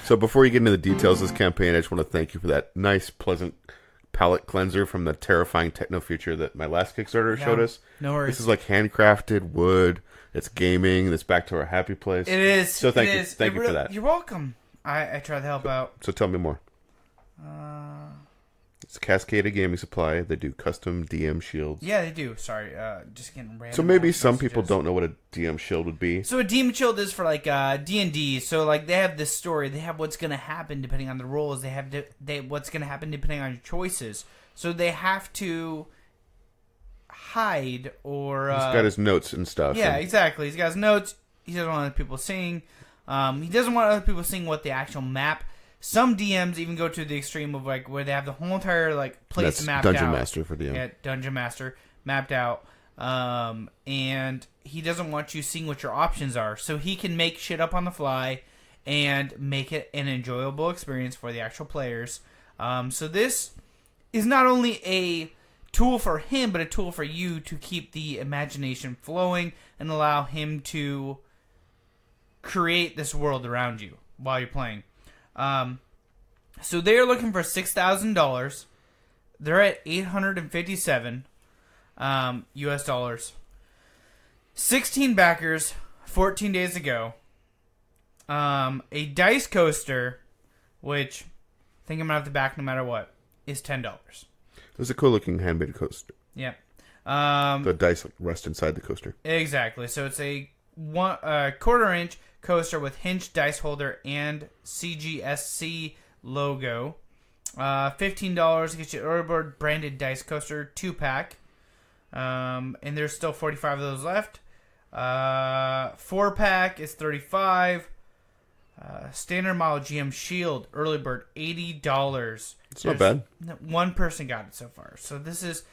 So before you get into the details of this campaign, I just want to thank you for that nice, pleasant palate cleanser from the terrifying techno future that my last Kickstarter showed us. No worries. This is like handcrafted wood. It's gaming. It's back to our happy place. It is. So thank you. Thank you for that. You're welcome. I try to help out. So tell me more. It's Cascada Gaming Supply. They do custom DM shields. Yeah, they do. Sorry, just getting random. So maybe some people don't know what a DM shield would be. So a DM shield is for like D&D. So like they have this story. They have what's going to happen depending on the roles. They have what's going to happen depending on your choices. So they have to hide or. He's got his notes and stuff. Yeah, exactly. He's got his notes. He doesn't want other people seeing. He doesn't want other people seeing what the actual map. Some DMs even go to the extreme of like where they have the whole entire like place That's mapped Dungeon out. Master for DM. Yeah, Dungeon Master mapped out. And he doesn't want you seeing what your options are, so he can make shit up on the fly and make it an enjoyable experience for the actual players. So this is not only a tool for him, but a tool for you to keep the imagination flowing and allow him to create this world around you while you're playing. So they're looking for $6,000. They're at $857 US dollars. 16 backers, 14 days ago. A dice coaster, which I think I'm gonna have to back no matter what, is $10. It's a cool looking handmade coaster. Yep. The dice rest inside the coaster. Exactly. So it's a 1/4 inch coaster with hinged dice holder and CGSC logo. $15 gets you early bird branded dice coaster 2-pack. And there's still 45 of those left. 4-pack is $35. Standard model GM Shield early bird $80. It's not bad. One person got it so far. So this is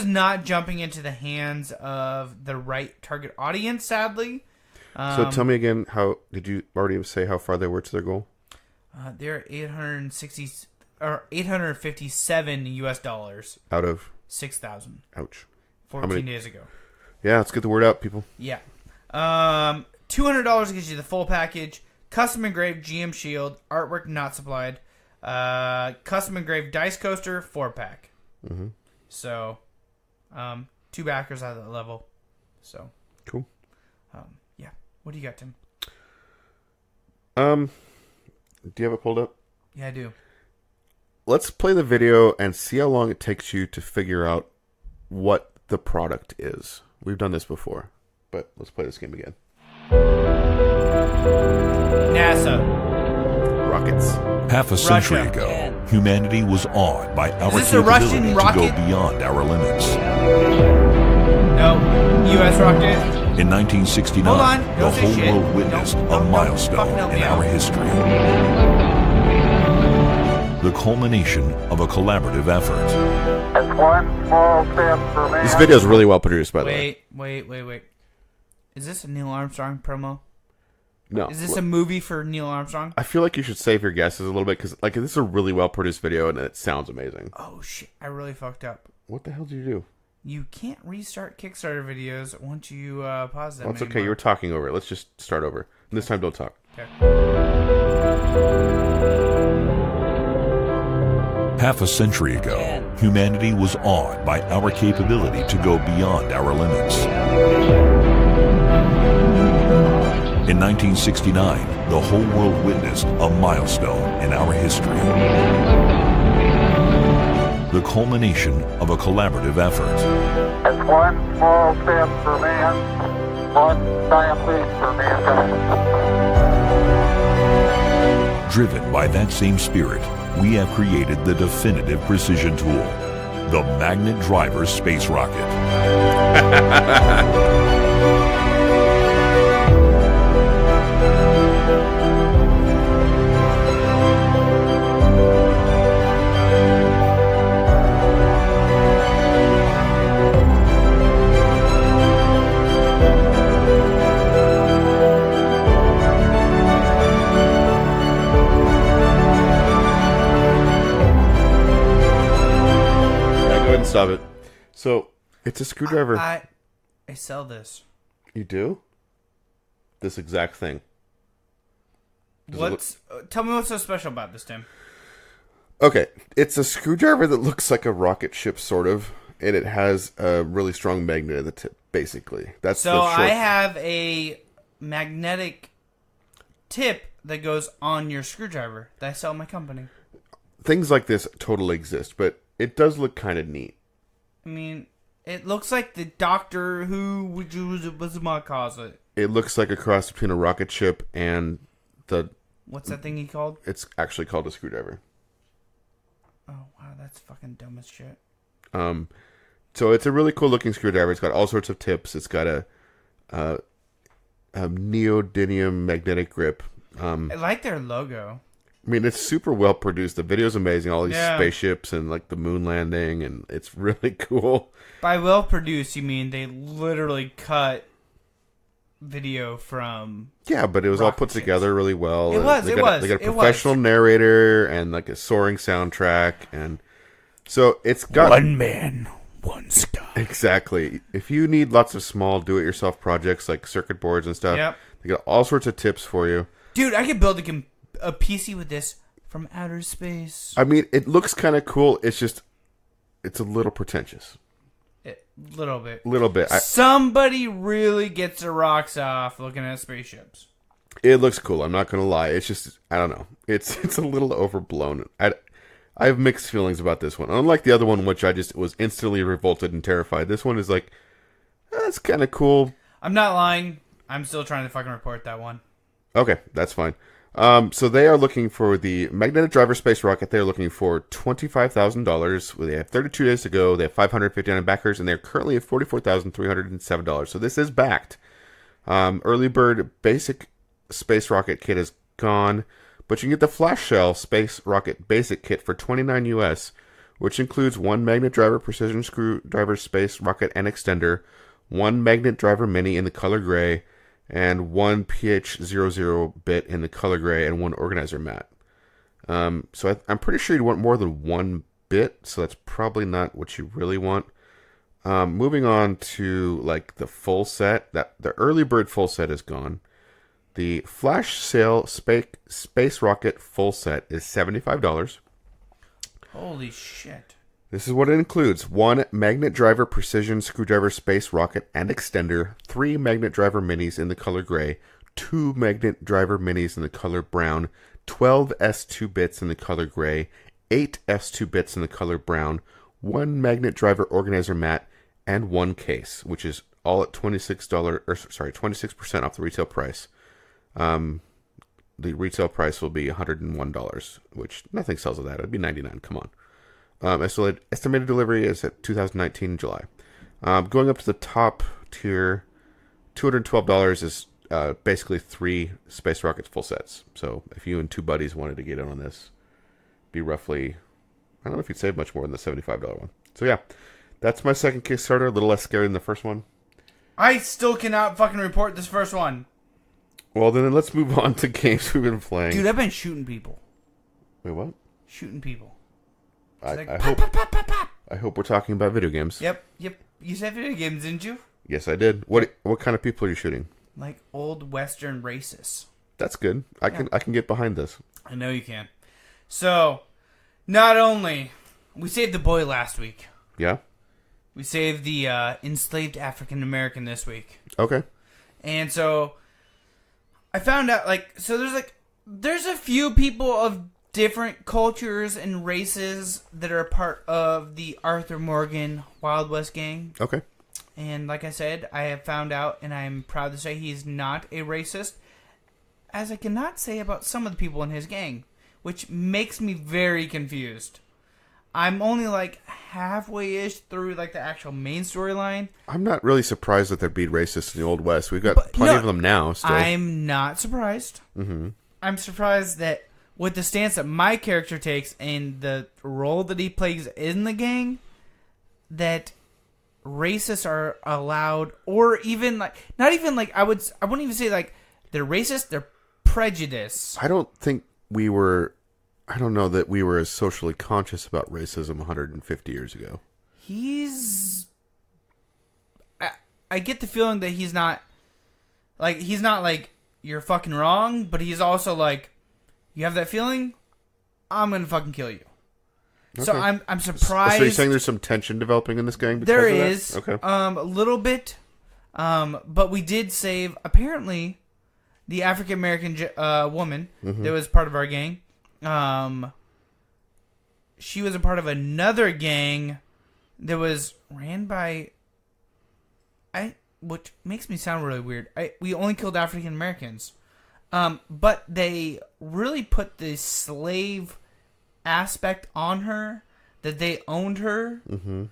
not jumping into the hands of the right target audience, sadly. So tell me again, how did you already say how far they were to their goal? They're 857 US dollars out of 6,000. Ouch! 14 days ago. Yeah, let's get the word out, people. Yeah. $200 gets you the full package. Custom engraved GM Shield, artwork not supplied. Custom engraved dice coaster 4-pack. Mm-hmm. So, 2 backers at that level. So cool. Yeah. What do you got, Tim? Do you have it pulled up? Yeah, I do. Let's play the video and see how long it takes you to figure out what the product is. We've done this before, but let's play this game again. NASA. Rockets. Half a century Russia. ago, humanity was awed by our this a Russian capability to rocket? go beyond our limits. No. U.S. rocket. In 1969, Hold on. the Don't say whole shit. world witnessed Don't a fucking milestone help in me our out. history. The culmination of a collaborative effort. It's one small step for man. This video is really well produced, by the way. Wait. Is this a Neil Armstrong promo? No. Is this a movie for Neil Armstrong? I feel like you should save your guesses a little bit because, like, this is a really well produced video and it sounds amazing. Oh shit! I really fucked up. What the hell did you do? You can't restart Kickstarter videos once you pause them. Well, it's okay. anymore. You were talking over it. Let's just start over. And this time, don't talk. Okay. Half a century ago, humanity was awed by our capability to go beyond our limits. In 1969, the whole world witnessed a milestone in our history. The culmination of a collaborative effort. It's one small step for man, one giant leap for mankind. Driven by that same spirit, we have created the definitive precision tool, the Magnet Driver Space Rocket. Yeah, go ahead and stop it. So, it's a screwdriver. I sell this. You do? this exact thing. Tell me what's so special about this, Tim. Okay, it's a screwdriver that looks like a rocket ship, sort of, and it has a really strong magnet at the tip, basically. That's so the short. I have a magnetic tip that goes on your screwdriver that I sell at my company. Things like this totally exist, but it does look kind of neat. I mean, it looks like the Doctor Who would use it was my closet. It looks like a cross between a rocket ship and the... What's that thing he called? It's actually called a screwdriver. Oh, wow, that's fucking dumb as shit. So it's a really cool looking screwdriver. It's got all sorts of tips. It's got a neodymium magnetic grip. I like their logo. I mean, it's super well produced. The video's amazing. All these Yeah. spaceships and like the moon landing, and it's really cool. By well produced, you mean they literally cut video from... Yeah, but it was all put together really well. It was, They it got was, They got a it was. professional narrator and like a soaring soundtrack, and so it's got One man, one sky. Exactly. If you need lots of small do-it-yourself projects like circuit boards and stuff, Yep. they got all sorts of tips for you. Dude, I could build a PC with this from outer space. I mean, it looks kind of cool. It's just, it's a little pretentious. Little bit. Little bit. Somebody really gets their rocks off looking at spaceships. It looks cool. I'm not gonna lie. It's just, I don't know. It's a little overblown. I have mixed feelings about this one. Unlike the other one, which I just was instantly revolted and terrified. This one is like, that's kind of cool. I'm not lying. I'm still trying to fucking report that one. Okay, that's fine. So they are looking for the magnetic driver space rocket. They're looking for $25,000. They have 32 days to go. They have 559 backers, and they're currently at $44,307. So this is backed. Early bird basic space rocket kit is gone, but you can get the flash shell space rocket basic kit for $29 US, which includes one magnet driver precision screwdriver space rocket and extender, one magnet driver mini in the color gray, and one PH00 bit in the color gray, and one organizer mat. So I'm pretty sure you'd want more than one bit, so that's probably not what you really want. Moving on to like the full set, the early bird full set is gone. The flash sale space rocket full set is $75. Holy shit. This is what it includes. One magnet driver precision screwdriver space rocket and extender, 3 magnet driver minis in the color gray, 2 magnet driver minis in the color brown, 12 S2 bits in the color gray, 8 S2 bits in the color brown, 1 magnet driver organizer mat, and 1 case, which is all at $26% off the retail price. The retail price will be $101, which nothing sells at that. It'd be $99. Come on. Estimated delivery is at 2019 July. Going up to the top tier, $212 is basically 3 space rockets full sets. So if you and 2 buddies wanted to get in on this, be roughly, I don't know if you'd save much more than the $75 one. So yeah, that's my second Kickstarter. A little less scary than the first one. I still cannot fucking report this first one. Well, then let's move on to games we've been playing. Dude, I've been shooting people. Wait, what? Shooting people. I hope we're talking about video games. Yep. You said video games, didn't you? Yes, I did. What kind of people are you shooting? Like old Western racists. That's good. I can get behind this. I know you can. So, not only we saved the boy last week. Yeah. We saved the enslaved African American this week. Okay. And so I found out there's a few people of different cultures and races that are a part of the Arthur Morgan Wild West gang. Okay. And like I said, I have found out, and I'm proud to say he's not a racist, as I cannot say about some of the people in his gang, which makes me very confused. I'm only like halfway-ish through like the actual main storyline. I'm not really surprised that there'd be racists in the Old West. We've got plenty of them now still. I'm not surprised. Mm-hmm. I'm surprised that with the stance that my character takes and the role that he plays in the gang, that racists are allowed, or even like, not even like, I wouldn't even say like they're racist, they're prejudiced. I don't know that we were as socially conscious about racism 150 years ago. I get the feeling that he's not Like, he's not like, you're fucking wrong, but he's also like, you have that feeling? I'm gonna fucking kill you. So Okay. I'm surprised. So you're saying there's some tension developing in this game? Because There of that? is. Okay. A little bit. But we did save, apparently, the African American woman that was part of our gang. She was a part of another gang that was ran by... which makes me sound really weird. We only killed African Americans. But they really put the slave aspect on her, that they owned her. Mm-hmm.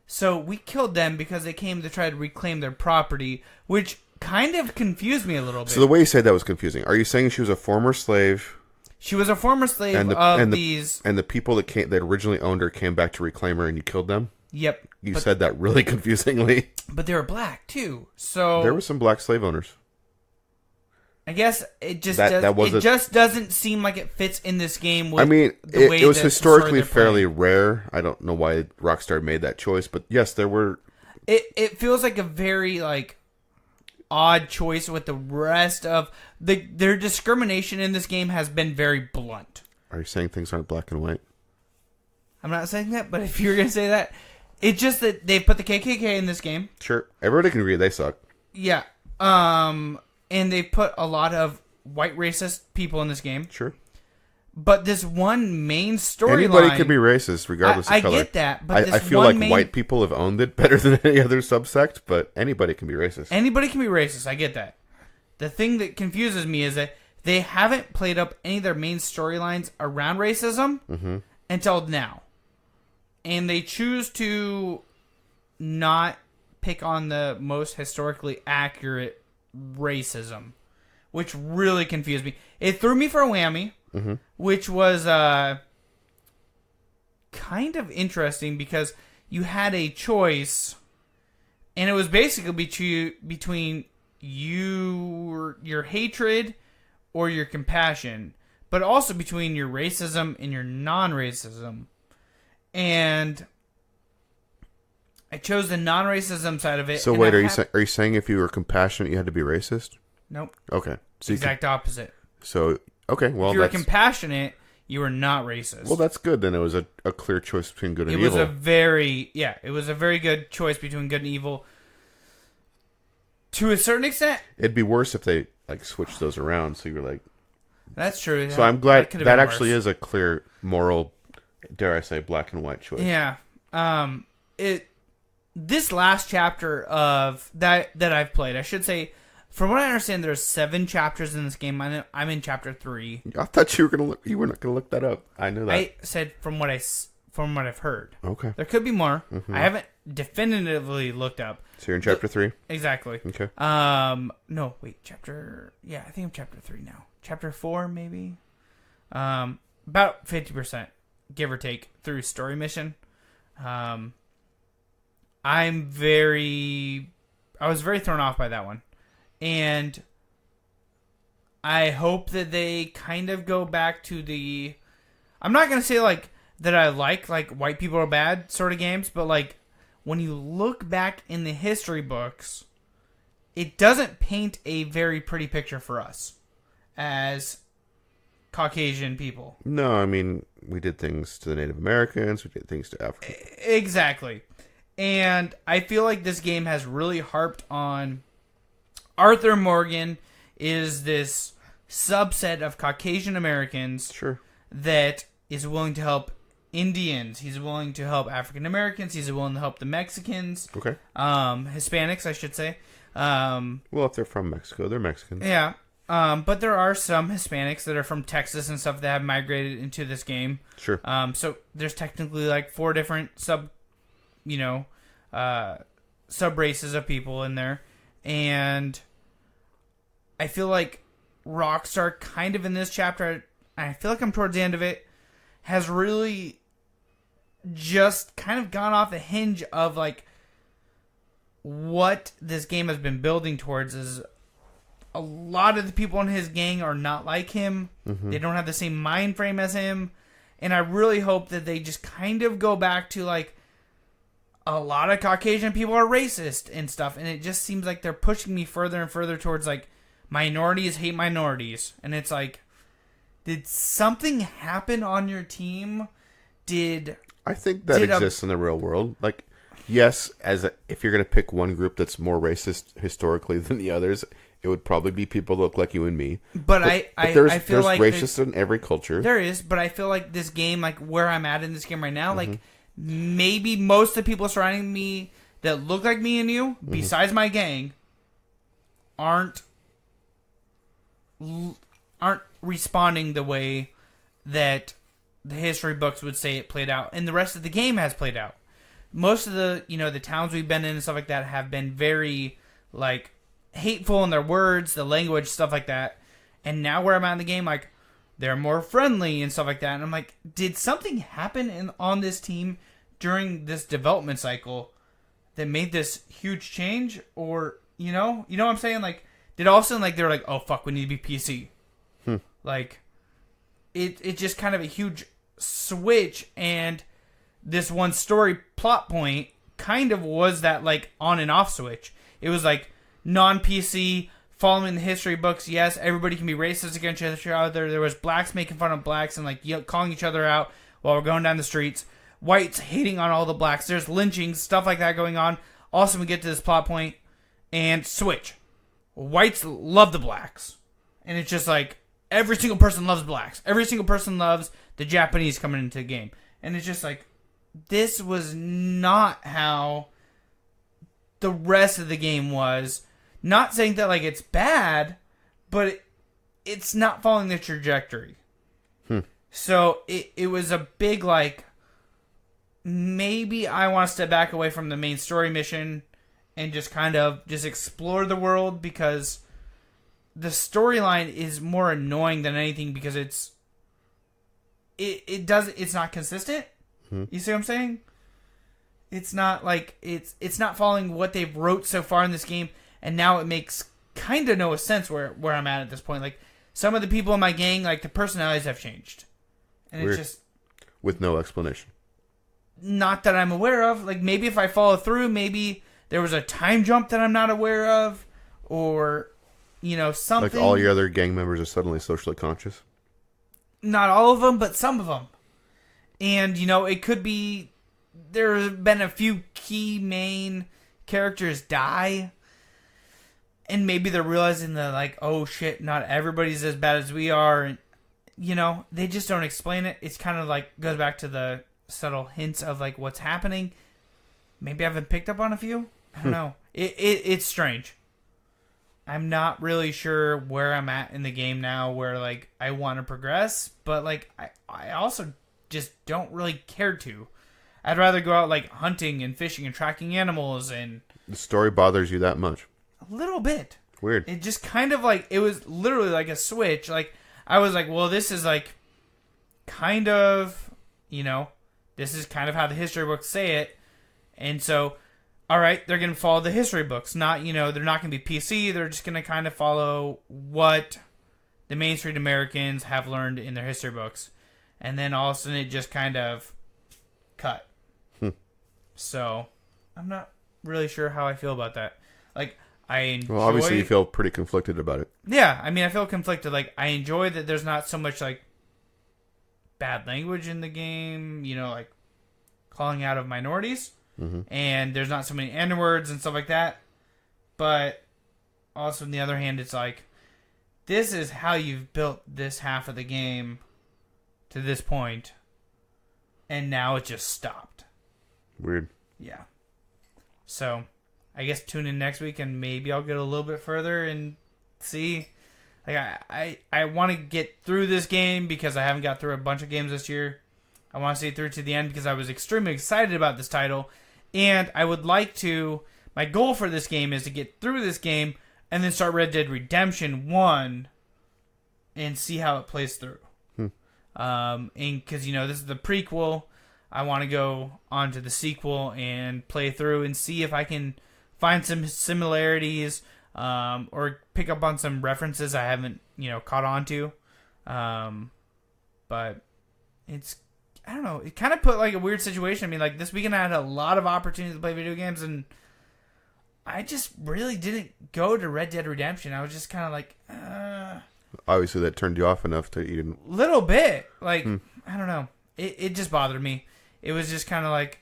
So we killed them because they came to try to reclaim their property, which kind of confused me a little bit. So the way you said that was confusing. Are you saying she was a former slave? She was a former slave and the people that originally owned her came back to reclaim her, and you killed them? Yep. You said that really confusingly. But they were black, too. So There were some black slave owners. I guess it just That just doesn't seem like it fits in this game. With I mean, the way it was that historically the story they're fairly rare. I don't know why Rockstar made that choice, but yes, there were. It feels like a very odd choice with the rest of their discrimination in this game has been very blunt. Are you saying things aren't black and white? I'm not saying that, but if you're gonna say that, it's just that they put the KKK in this game. Sure, everybody can agree they suck. Yeah. And they put a lot of white racist people in this game. Sure. But this one main storyline... Anybody could be racist, regardless of color. I get that, but I feel like white people have owned it better than any other subsect, but anybody can be racist. Anybody can be racist, I get that. The thing that confuses me is that they haven't played up any of their main storylines around racism until now. And they choose to not pick on the most historically accurate racism, which really confused me. It threw me for a whammy, which was kind of interesting because you had a choice, and it was basically between your hatred or your compassion, but also between your racism and your non-racism. And I chose the non-racism side of it. So wait, are you saying if you were compassionate, you had to be racist? Nope. Okay. So Exact opposite. So okay, well, if you were compassionate, you were not racist. Well, that's good. Then it was a clear choice between good and evil. It was a very good choice between good and evil. To a certain extent, it'd be worse if they switched those around. So you were like, that's true. So I'm glad that actually worse. is a clear moral, dare I say, black and white choice. Yeah. This last chapter of that I've played, I should say, from what I understand, there's 7 chapters in this game. I'm in chapter 3. I thought you were not gonna look that up. I knew that. I said from what I've heard. Okay. There could be more. I haven't definitively looked up. So you're in chapter 3? Exactly. Okay. No, wait, I think I'm chapter 3 now. Chapter 4 maybe. About 50%, give or take, through story mission. I was very thrown off by that one. And I hope that they kind of go back to the... I'm not going to say that I like white people are bad sort of games, but when you look back in the history books, it doesn't paint a very pretty picture for us as Caucasian people. No, I mean, we did things to the Native Americans, we did things to Africa. Exactly. And I feel like this game has really harped on Arthur Morgan is this subset of Caucasian Americans that is willing to help Indians. He's willing to help African Americans. He's willing to help the Mexicans. Okay. Hispanics, I should say. Well, if they're from Mexico, they're Mexicans. Yeah. But there are some Hispanics that are from Texas and stuff that have migrated into this game. Sure. So there's technically 4 different sub races of people in there. And I feel like Rockstar kind of in this chapter, I feel like I'm towards the end of it, has really just kind of gone off the hinge of what this game has been building towards is a lot of the people in his gang are not like him. They don't have the same mind frame as him. And I really hope that they just kind of go back to a lot of Caucasian people are racist and stuff, and it just seems like they're pushing me further and further towards like minorities hate minorities, and it's like, did something happen on your team? I think that exists in the real world. Like, yes, if you're going to pick one group that's more racist historically than the others, it would probably be people that look like you and me. But I feel there's like racists in every culture. There is, but I feel like this game, like where I'm at in this game right now, like maybe most of the people surrounding me that look like me and you, besides my gang, aren't responding the way that the history books would say it played out, and the rest of the game has played out. Most of the, the towns we've been in and stuff like that have been very, like, hateful in their words, the language, stuff like that. And now where I'm at in the game, like, they're more friendly and stuff like that. And I'm like, did something happen on this team during this development cycle that made this huge change? Or, you know what I'm saying? Like, did all of a sudden, like, they're like, oh, fuck, we need to be PC. Like, it's just kind of a huge switch, and this one story plot point kind of was that, like, on and off switch. It was like non-PC, following the history books. Yes, everybody can be racist against each other. There was blacks making fun of blacks and like calling each other out while we're going down the streets. Whites hating on all the blacks. There's lynchings, stuff like that going on. Also, we get to this plot point and switch. Whites love the blacks, and it's just like every single person loves blacks. Every single person loves the Japanese coming into the game, and it's just like, this was not how the rest of the game was. Not saying that, like, it's bad, but it's not following the trajectory. So it was a big, like, maybe I want to step back away from the main story mission and just kind of just explore the world, because the storyline is more annoying than anything, because it's not consistent. You see what I'm saying? It's not like it's not following what they've wrote so far in this game, and now it makes kind of no sense where I'm at this point. Like, some of the people in my gang, like, the personalities have changed, and Weird. it's just with no explanation. Not that I'm aware of. Like, maybe if I follow through, maybe there was a time jump that I'm not aware of, or something. Like all your other gang members are suddenly socially conscious. Not all of them, but some of them. And, it could be there's been a few key main characters die, and maybe they're realizing that, like, oh shit, not everybody's as bad as we are. And, they just don't explain it. It's kind of like, goes back to the subtle hints of, like, what's happening. Maybe I haven't picked up on a few. I don't know. It's strange. I'm not really sure where I'm at in the game now, where, like, I want to progress, but, like, I also just don't really care to. I'd rather go out, like, hunting and fishing and tracking animals, and the story bothers you that much? A little bit. Weird. It just kind of, like, it was literally like a switch. Like, I was like, well, this is, like, kind of, this is kind of how the history books say it. And so, all right, they're going to follow the history books. Not, they're not going to be PC. They're just going to kind of follow what the Main Street Americans have learned in their history books. And then all of a sudden it just kind of cut. So, I'm not really sure how I feel about that. Like, I enjoy... Well, obviously you feel pretty conflicted about it. Yeah, I mean, I feel conflicted. Like, I enjoy that there's not so much, like, bad language in the game, like, calling out of minorities. And there's not so many N-words and stuff like that. But also, on the other hand, it's like, this is how you've built this half of the game to this point, and now it just stopped. Weird. Yeah. So, I guess tune in next week, and maybe I'll get a little bit further and see. Like, I want to get through this game because I haven't got through a bunch of games this year. I want to see it through to the end because I was extremely excited about this title. And I would like to... My goal for this game is to get through this game and then start Red Dead Redemption 1 and see how it plays through. And because, this is the prequel, I want to go on to the sequel and play through and see if I can find some similarities or pick up on some references I haven't, caught on to. But I don't know. It kind of put like a weird situation. I mean, like this weekend I had a lot of opportunities to play video games, and I just really didn't go to Red Dead Redemption. I was just kind of like, Obviously, that turned you off enough to you didn't. Little bit. Like, I don't know. It just bothered me. It was just kind of like,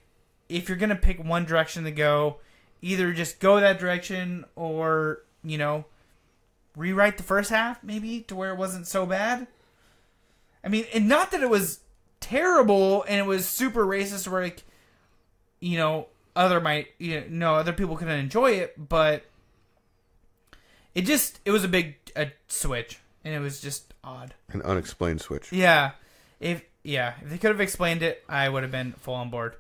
if you're gonna pick one direction to go, either just go that direction or rewrite the first half maybe to where it wasn't so bad. I mean, and not that it was terrible and it was super racist where like, other people couldn't enjoy it, but it was a big switch and it was just odd. An unexplained switch. Yeah. If they could have explained it, I would have been full on board.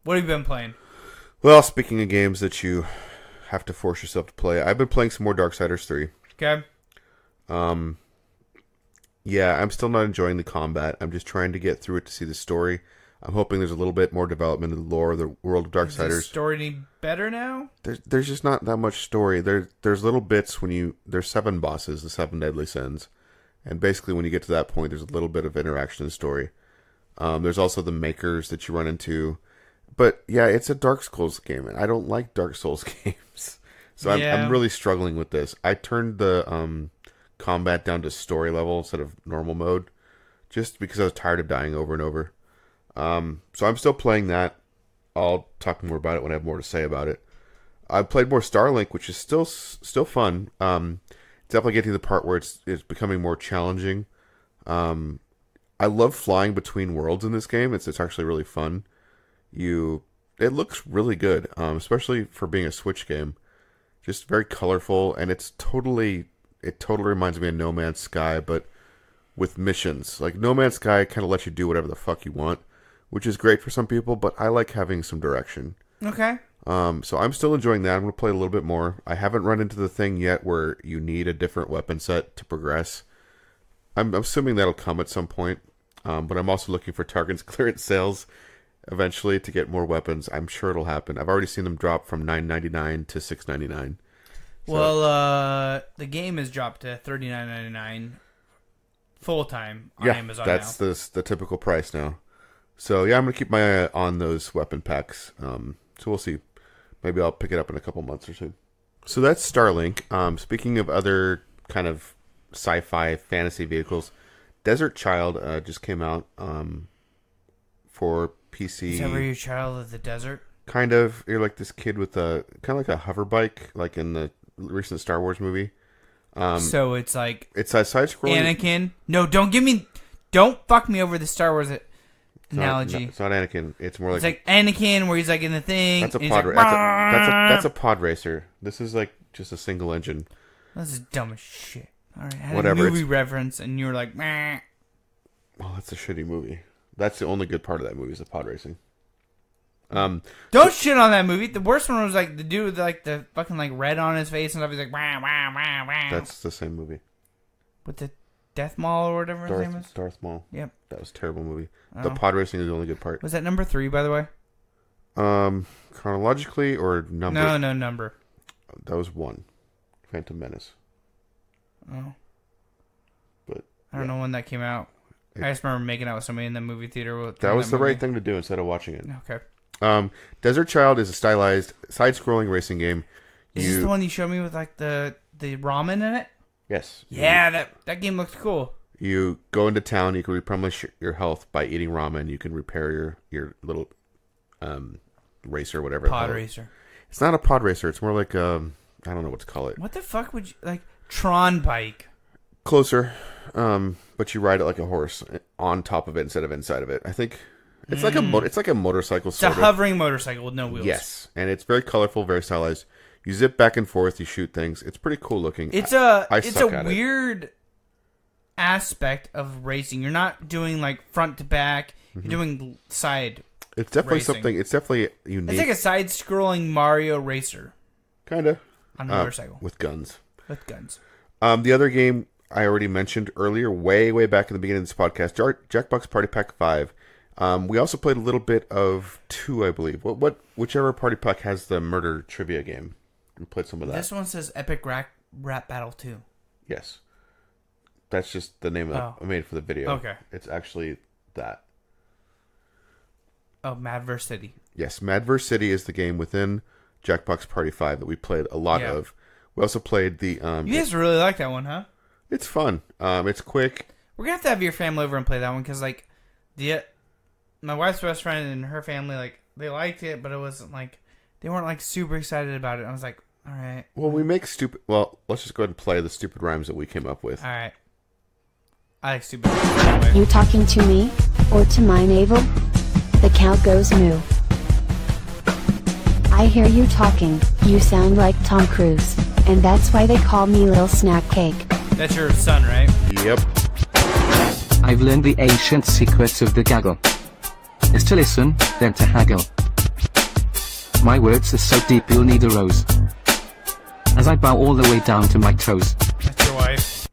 What have you been playing? Well, speaking of games that you have to force yourself to play, I've been playing some more Darksiders 3. Okay. Yeah, I'm still not enjoying the combat. I'm just trying to get through it to see the story. I'm hoping there's a little bit more development in the lore of the world of Darksiders. Is the story any better now? There's just not that much story. There's little bits there's 7 bosses, the 7 deadly sins. And basically when you get to that point, there's a little bit of interaction in the story. There's also the makers that you run into. But yeah, it's a Dark Souls game, and I don't like Dark Souls games. So I'm really struggling with this. I turned the combat down to story level instead of normal mode, just because I was tired of dying over and over. So I'm still playing that. I'll talk more about it when I have more to say about it. I've played more Starlink, which is still fun. It's definitely getting to the part where it's becoming more challenging. I love flying between worlds in this game. It's actually really fun. It looks really good, especially for being a Switch game. Just very colorful, and it totally reminds me of No Man's Sky, but with missions. Like No Man's Sky kind of lets you do whatever the fuck you want, which is great for some people, but I like having some direction. Okay. So I'm still enjoying that. I'm going to play a little bit more. I haven't run into the thing yet where you need a different weapon set to progress. I'm assuming that'll come at some point, but I'm also looking for Target's clearance sales eventually to get more weapons. I'm sure it'll happen. I've already seen them drop from $9.99 to $6.99. So, well, the game is dropped to $39.99 full time on Amazon that's now. the typical price now. So yeah, I'm gonna keep my eye on those weapon packs. So we'll see. Maybe I'll pick it up in a couple months or so. So that's Starlink. Speaking of other kind of sci-fi fantasy vehicles, Desert Child just came out for PC. Is that where you're Child of the Desert? Kind of. You're like this kid with a kind of like a hover bike, like in the recent Star Wars movie. So it's like it's a side-scrolling. Anakin. No, don't fuck me over the Star Wars analogy. It's not Anakin. It's more like it's like Anakin, where he's like in the thing. That's a and pod. Like, that's a pod racer. This is like just a single engine. This is dumb as shit. All right, I had Whatever, a movie reference, and you were like, meh. Well, that's a shitty movie. That's the only good part of that movie is the pod racing. Don't shit on that movie. The worst one was like the dude with like the fucking like red on his face and stuff. He's like, wah, wah, wah, wah. That's the same movie. With the Death Maul or whatever his name is? Darth Maul. Yep. That was a terrible movie. Oh. The pod racing is the only good part. Was that number 3, by the way? Chronologically or number? No, number. That was 1. Phantom Menace. Oh. But I don't know when that came out. I just remember making out with somebody in the movie theater. That was the right thing to do instead of watching it. Okay. Desert Child is a stylized side-scrolling racing game. Is this the one you showed me with like the ramen in it? Yes. Yeah, that game looks cool. You go into town. You can replenish your health by eating ramen. You can repair your little racer, whatever. Pod racer. It's not a pod racer. It's more like I don't know what to call it. What the fuck would you like? Tron bike. Closer, but you ride it like a horse on top of it instead of inside of it. I think it's like a motorcycle. It's a hovering motorcycle with no wheels. Yes, and it's very colorful, very stylized. You zip back and forth. You shoot things. It's pretty cool looking. It's a weird aspect of racing. You're not doing like front to back. You're doing side. It's definitely racing. something. It's definitely unique. It's like a side-scrolling Mario racer. Kinda on a motorcycle with guns. With guns. The other game I already mentioned earlier, way back in the beginning of this podcast, Jackbox Party Pack 5. We also played a little bit of 2, I believe. Whichever Party Pack has the murder trivia game. We played some of that. This one says Epic Rap Battle 2. Yes. That's just the name I made for the video. Okay. It's actually that. Oh, Madverse City. Yes, Madverse City is the game within Jackbox Party 5 that we played a lot of. We also played the... you guys really like that one, huh? It's fun. It's quick. We're going to have your family over and play that one, because, like, my wife's best friend and her family, like, they liked it, but it wasn't, like, they weren't, like, super excited about it. I was like, all right. Well, we make stupid... Well, let's just go ahead and play the stupid rhymes that we came up with. All right. I like stupid rhymes. You talking to me? Or to my navel? The cow goes moo. I hear you talking, you sound like Tom Cruise, and that's why they call me Lil Snack Cake. That's your son, right? Yep. I've learned the ancient secrets of the gaggle. Is to listen, then to haggle. My words are so deep you'll need a rose. As I bow all the way down to my toes. That's your wife.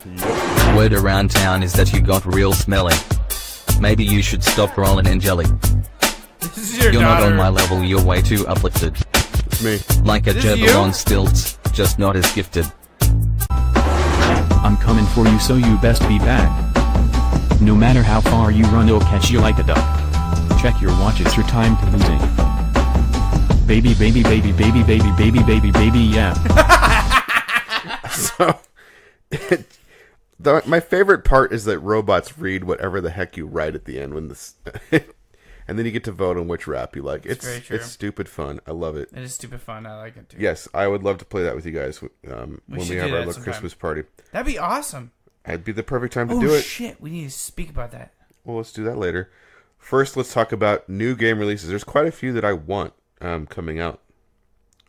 Word around town is that you got real smelly. Maybe you should stop rolling in jelly. This is your You're daughter. not on my level, you're way too uplifted. It's me. Like a This is gerbil you? on stilts, just not as gifted. I'm coming for you, so you best be back. No matter how far you run, it'll catch you like a duck. Check your watch, it's your time to losing. Baby, baby, baby, baby, baby, baby, baby, baby, yeah. So, my favorite part is that robots read whatever the heck you write at the end when this, and then you get to vote on which rap you like. It's very true. It's stupid fun. I love it. It is stupid fun. I like it too. Yes, I would love to play that with you guys when we should have do our that little sometime. Christmas party. That'd be awesome. It'd be the perfect time to Oh do it. shit, we need to speak about that. Well, let's do that later. First, let's talk about new game releases. There's quite a few that I want coming out.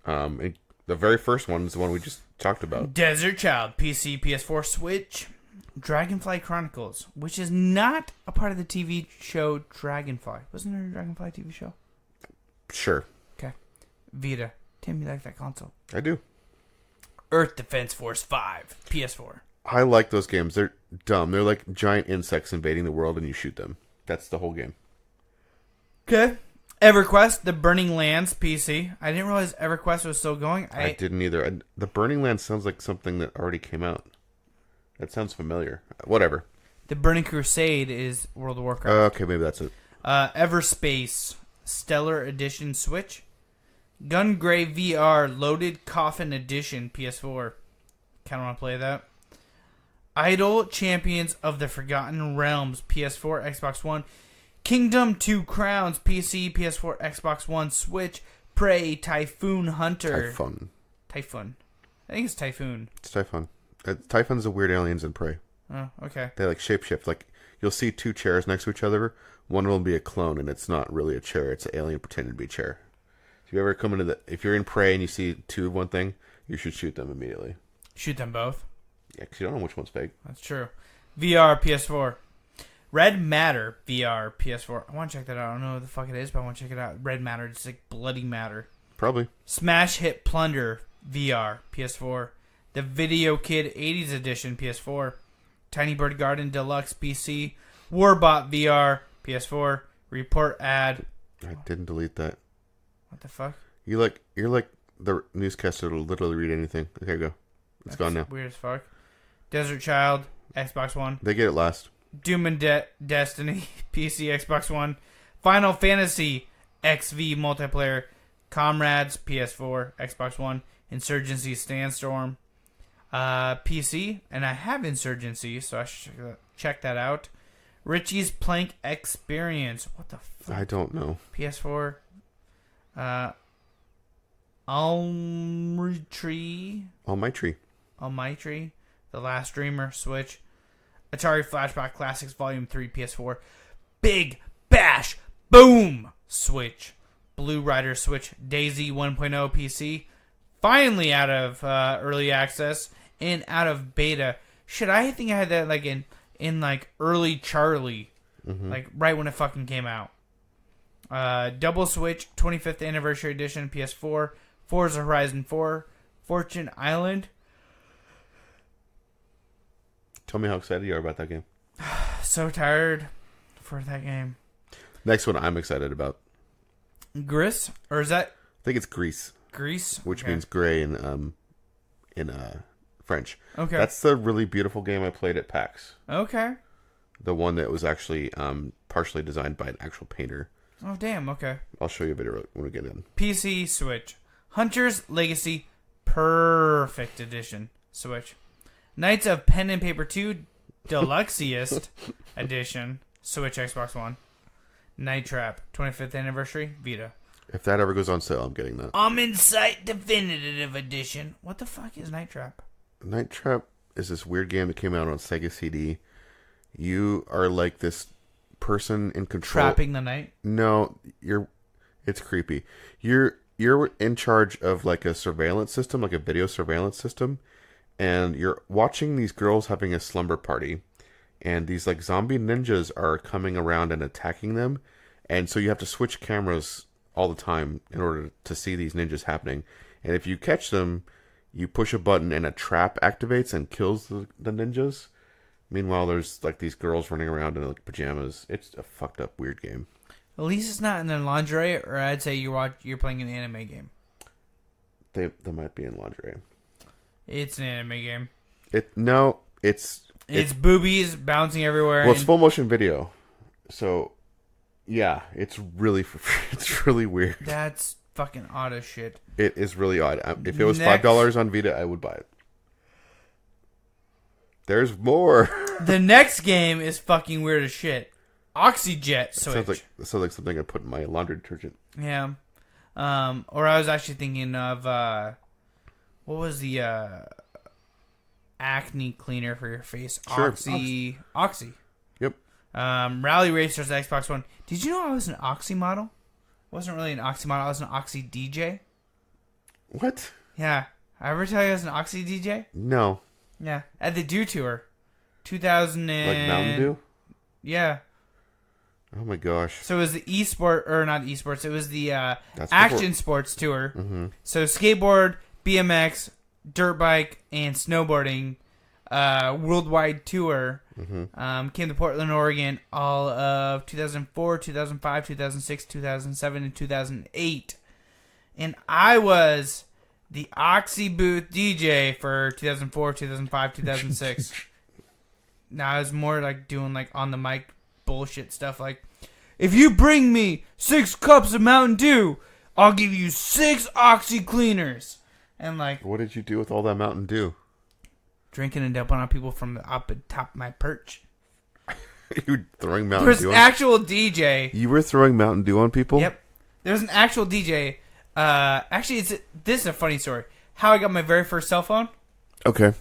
And the very first one is the one we just talked about. Desert Child, PC, PS4, Switch. Dragonfly Chronicles, which is not a part of the TV show Dragonfly. Wasn't there a Dragonfly TV show? Sure. Okay. Vita. Tim, you like that console? I do. Earth Defense Force 5, PS4. I like those games. They're dumb. They're like giant insects invading the world and you shoot them. That's the whole game. Okay. EverQuest, The Burning Lands, PC. I didn't realize EverQuest was still going. I didn't either. The Burning Lands sounds like something that already came out. That sounds familiar. Whatever. The Burning Crusade is World of Warcraft. Okay, maybe that's it. Everspace, Stellar Edition, Switch. Gungrave VR, Loaded Coffin Edition, PS4. Kind of want to play that. Idol Champions of the Forgotten Realms, PS4, Xbox One. Kingdom 2 Crowns, PC, PS4, Xbox One, Switch. Prey, Typhoon Hunter. Typhon. I think it's Typhoon. It's Typhon. Typhon's the weird aliens in Prey. Oh, okay. They like shapeshift. Like you'll see two chairs next to each other. One will be a clone, and it's not really a chair. It's an alien pretending to be a chair. If you ever come into if you're in Prey and you see two of one thing, you should shoot them immediately. Shoot them both? Yeah, because you don't know which one's fake. That's true. VR, PS4. Red Matter, VR, PS4. I want to check that out. I don't know what the fuck it is, but I want to check it out. Red Matter, it's like bloody matter. Probably. Smash Hit Plunder, VR, PS4. The Video Kid 80s Edition, PS4. Tiny Bird Garden Deluxe, PC. Warbot VR, PS4. Report Ad. I didn't delete that. What the fuck? You're like the newscaster that'll literally read anything. Okay, go. It's gone now. Weird as fuck. Desert Child, Xbox One. They get it last. Doom and Destiny, PC, Xbox One. Final Fantasy XV multiplayer. Comrades, PS4, Xbox One. Insurgency Sandstorm, PC, and I have Insurgency, so I should check that out. Richie's Plank Experience. What the fuck? I don't know. PS4. Almytree. Almytree. The Last Dreamer, Switch. Atari Flashback Classics Volume 3, PS4. Big Bash Boom, Switch. Blue Rider Switch. Daisy 1.0 PC. Finally out of early access and out of beta. Shit, I think I had that like in like early Charlie. Like right when it fucking came out. Double Switch 25th Anniversary Edition, PS4. Forza Horizon 4. Fortune Island. Tell me how excited you are about that game. So tired for that game. Next one I'm excited about. Gris? Or is that... I think it's Grease. Grease? Which Okay. means gray in French. Okay. That's the really beautiful game I played at PAX. Okay. The one that was actually partially designed by an actual painter. Oh, damn, okay. I'll show you a video when we get in. PC, Switch. Hunter's Legacy Perfect Edition, Switch. Knights of Pen and Paper 2 Deluxeist Edition, Switch, Xbox One. Night Trap 25th Anniversary, Vita. If that ever goes on sale, I'm getting that. Insight Definitive Edition. What the fuck is Night Trap? Night Trap is this weird game that came out on Sega CD. You are like this person in control. Trapping the night? No, it's creepy. You're in charge of like a surveillance system, like a video surveillance system, and you're watching these girls having a slumber party, and these like zombie ninjas are coming around and attacking them, and so you have to switch cameras all the time in order to see these ninjas happening. And if you catch them, you push a button and a trap activates and kills the ninjas. Meanwhile, there's like these girls running around in like pajamas. It's a fucked up weird game. At least it's not in their lingerie, or I'd say you're playing an anime game. They might be in lingerie. It's an anime game. It's boobies bouncing everywhere. Well, it's full motion video, so yeah, it's really weird. That's fucking odd as shit. It is really odd. If it was $5 on Vita, I would buy it. There's more. The next game is fucking weird as shit. Oxyjet Switch. It sounds like something I put in my laundry detergent. Yeah. Or I was actually thinking of what was the acne cleaner for your face? Sure. Oxy. Yep. Rally Racers Xbox One. Did you know I was an Oxy model? I wasn't really an Oxy model. I was an Oxy DJ. What? Yeah. I ever tell you I was an Oxy DJ? No. Yeah. At the Dew Tour. 2000 and... Like Mountain Dew? Yeah. Oh my gosh. So it was the not esports, it was the action sports tour. Mm-hmm. So skateboard, BMX, dirt bike, and snowboarding worldwide tour. Mm-hmm. Came to Portland, Oregon, all of 2004, 2005, 2006, 2007, and 2008. And I was the Oxy booth DJ for 2004, 2005, 2006. Now I was more like doing like on the mic bullshit stuff like, if you bring me 6 cups of Mountain Dew, I'll give you 6 Oxy cleaners. And like, what did you do with all that Mountain Dew? Drinking and dumping on people from the up at top of my perch. You were throwing Mountain There's Dew an actual DJ. You were throwing Mountain Dew on people? Yep. There's an actual DJ. Actually, this is a funny story. How I got my very first cell phone. Okay.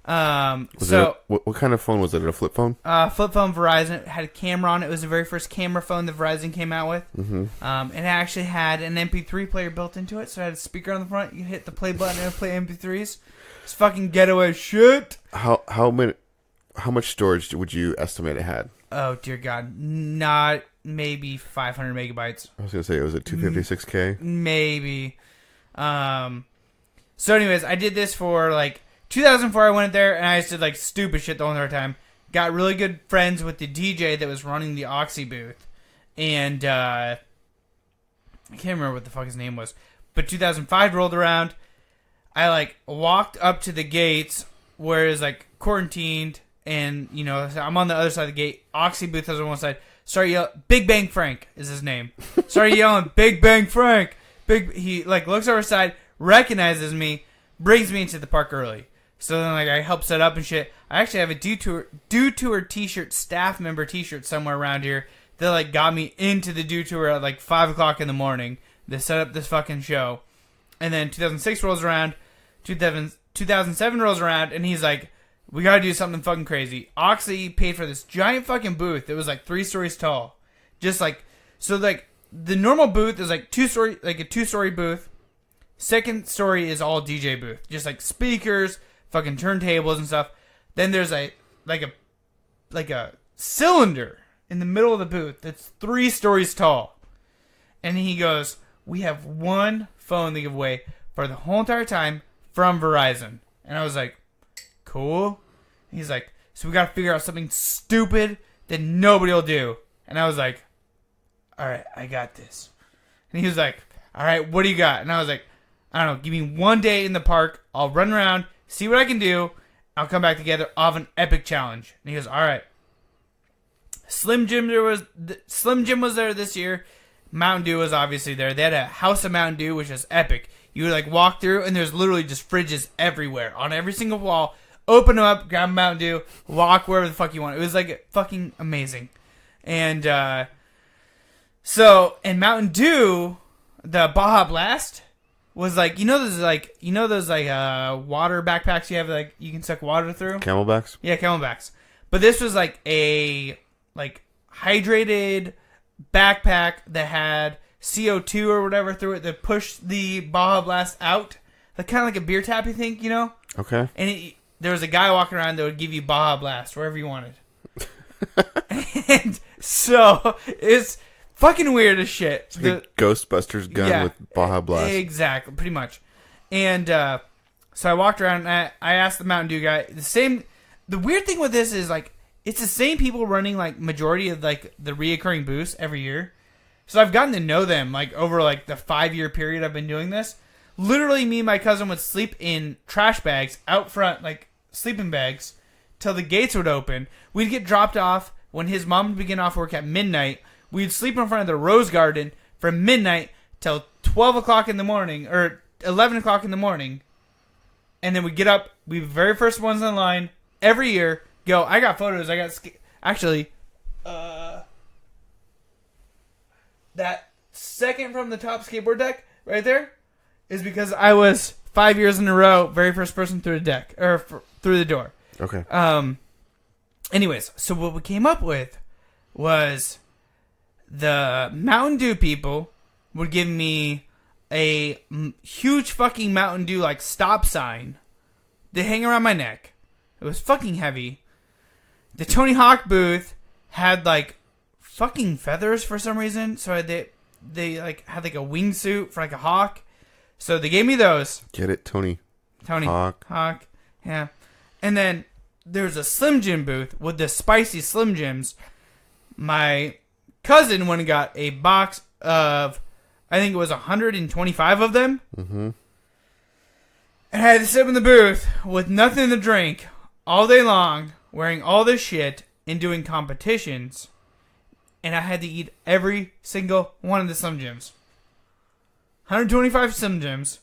What kind of phone was it? A flip phone? Flip phone, Verizon. It had a camera on it. It was the very first camera phone that Verizon came out with. Mm-hmm. It actually had an MP3 player built into it, so it had a speaker on the front. You hit the play button and it would play MP3s. It's fucking ghetto as shit. How much storage would you estimate it had? Oh dear God, not maybe 500 megabytes. I was gonna say it was at 256K. Maybe. So, anyways, I did this for like 2004. I went there and I just did like stupid shit the whole entire time. Got really good friends with the DJ that was running the Oxy booth, and I can't remember what the fuck his name was. But 2005 rolled around. I like walked up to the gates where it's like quarantined, and you know I'm on the other side of the gate. Oxy booth is on one side. Started yelling, Big Bang Frank is his name. Started yelling, Big Bang Frank. He like looks over side, recognizes me, brings me into the park early. So then like I help set up and shit. I actually have a Dew Tour t-shirt, staff member t-shirt somewhere around here that like got me into the Dew Tour at like 5 o'clock in the morning to set up this fucking show. And then 2006 rolls around, 2007 rolls around, and he's like, we gotta do something fucking crazy. Oxy paid for this giant fucking booth that was like 3 stories tall. Just like, so like, the normal booth is like a 2-story booth. Second story is all DJ booth. Just like speakers, fucking turntables and stuff. Then there's a cylinder in the middle of the booth that's 3 stories tall. And he goes, we have one phone to give away for the whole entire time from Verizon. And I was like, cool. And he's like, so we gotta figure out something stupid that nobody will do. And I was like, alright, I got this. And he was like, alright, what do you got? And I was like, I don't know, give me 1 day in the park. I'll run around, see what I can do. I'll come back together. I'll have an epic challenge. And he goes, alright. Slim Jim was there this year. Mountain Dew was obviously there. They had a House of Mountain Dew, which is epic. You would like walk through, and there's literally just fridges everywhere on every single wall. Open them up, grab a Mountain Dew, walk wherever the fuck you want. It was like fucking amazing. And so in Mountain Dew, the Baja Blast was like those water backpacks you have like you can suck water through. Camelbacks? Yeah, Camelbacks. But this was like a hydrated backpack that had CO2 or whatever through it that pushed the Baja Blast out. Like kind of like a beer tap, you think, you know? Okay. And there was a guy walking around that would give you Baja Blast wherever you wanted. And so it's fucking weird as shit. It's like a Ghostbusters gun with Baja Blast. Exactly, pretty much. And so I walked around and I asked the Mountain Dew guy the weird thing with this is like it's the same people running like majority of like the reoccurring booths every year. So I've gotten to know them like over like the 5-year period I've been doing this. Literally, me and my cousin would sleep in trash bags out front, like sleeping bags, till the gates would open. We'd get dropped off when his mom would begin off work at midnight. We'd sleep in front of the Rose Garden from midnight till 12 o'clock in the morning, or 11 o'clock in the morning. And then we'd get up, we'd be the very first ones in line, every year, go, I got photos, actually, that second from the top skateboard deck, right there, is because I was 5 years in a row, very first person through the deck, or through the door. Okay. Anyways, so what we came up with was the Mountain Dew people would give me a huge fucking Mountain Dew like stop sign to hang around my neck. It was fucking heavy. The Tony Hawk booth had like fucking feathers for some reason, so they like had like a wingsuit for like a hawk. So they gave me those. Get it, Tony Hawk, yeah. And then there's a Slim Jim booth with the spicy Slim Jims. My cousin went and got a box of, I think it was 125 of them. Mm-hmm. And I had to sit in the booth with nothing to drink all day long, wearing all this shit and doing competitions. And I had to eat every single one of the Slim Jims. 125 Slim Jims.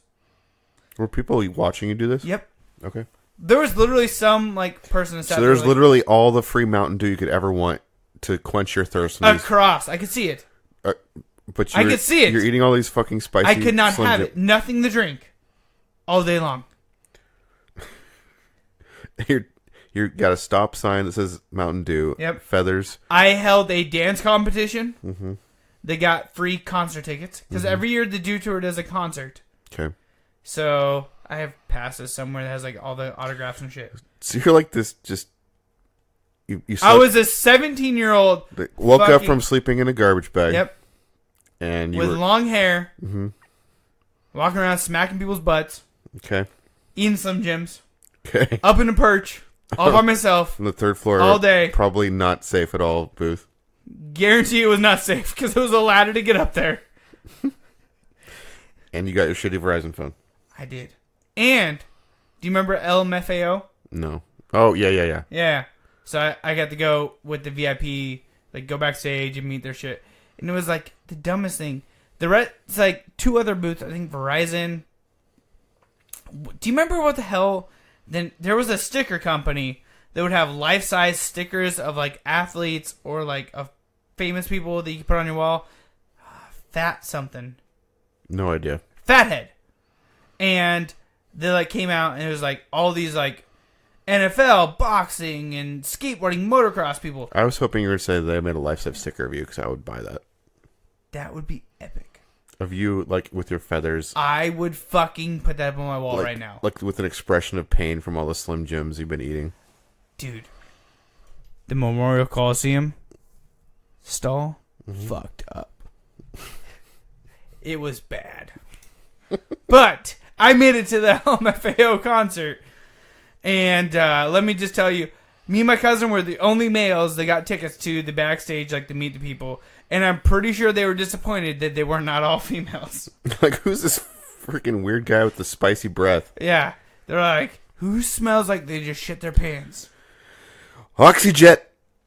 Were people watching you do this? Yep. Okay. There was literally some like person that sat So there's there, literally all the free Mountain Dew you could ever want to quench your thirst. Across. I could see it. But I could see it. You're eating all these fucking spicy. I could not Slim have Jim. it. Nothing to drink. All day long. You got a stop sign that says Mountain Dew. Yep. Feathers. I held a dance competition. Mm-hmm. They got free concert tickets. Because every year the Dew Tour does a concert. Okay. So I have passes somewhere that has like all the autographs and shit. So you're like this just... You I was a 17-year-old. Woke up from sleeping in a garbage bag. Yep. And you with were... long hair. Mm-hmm. Walking around smacking people's butts. Okay. Eating Slim Jims. Okay. Up in a perch. All by myself. On the third floor. All day. Probably not safe at all booth. Guarantee it was not safe because it was a ladder to get up there. And you got your shitty Verizon phone. I did. And, do you remember LMFAO? No. Oh, yeah. Yeah. So I got to go with the VIP, like go backstage and meet their shit. And it was like the dumbest thing. It's like 2 other booths, I think Verizon. Do you remember what the hell? Then there was a sticker company that would have life-size stickers of like athletes or like of famous people that you could put on your wall. Fat something. No idea. Fathead. And they like came out and it was like all these like NFL, boxing, and skateboarding, motocross people. I was hoping you were to say they made a life-size sticker of you because I would buy that. That would be epic. Of you, like, with your feathers. I would fucking put that up on my wall right now. Like, with an expression of pain from all the Slim Jims you've been eating. Dude. The Memorial Coliseum stall fucked up. It was bad. But I made it to the LMFAO concert. And let me just tell you, me and my cousin were the only males that got tickets to the backstage, like, to meet the people. And I'm pretty sure they were disappointed that they were not all females. Like, who's this freaking weird guy with the spicy breath? Yeah. They're like, who smells like they just shit their pants? Oxyjet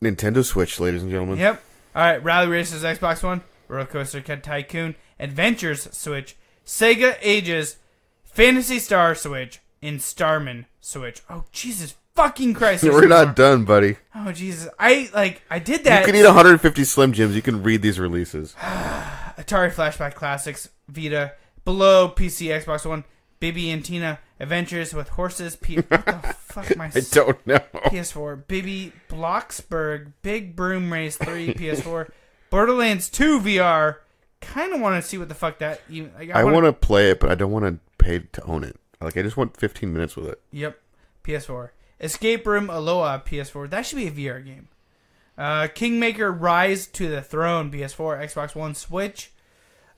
Nintendo Switch, ladies and gentlemen. Yep. All right, Rally Races Xbox One. Roller Coaster Tycoon, Adventures Switch, Sega Ages, Phantasy Star Switch, and Starman Switch. Oh, Jesus fucking Christ. We're not done, buddy. Oh, Jesus. I did that. You can eat 150 Slim Jims. You can read these releases. Atari Flashback Classics, Vita, Below, PC, Xbox One, Bibi and Tina, Adventures with Horses, what the fuck am I I don't know. PS4, Bibi, Bloxburg, Big Broom Race 3, PS4, Borderlands 2 VR. Kind of want to see what the fuck that even. Like, I want to play it, but I don't want to pay to own it. Like, I just want 15 minutes with it. Yep, PS4. Escape Room Aloha, PS4. That should be a VR game. Kingmaker Rise to the Throne, PS4, Xbox One, Switch.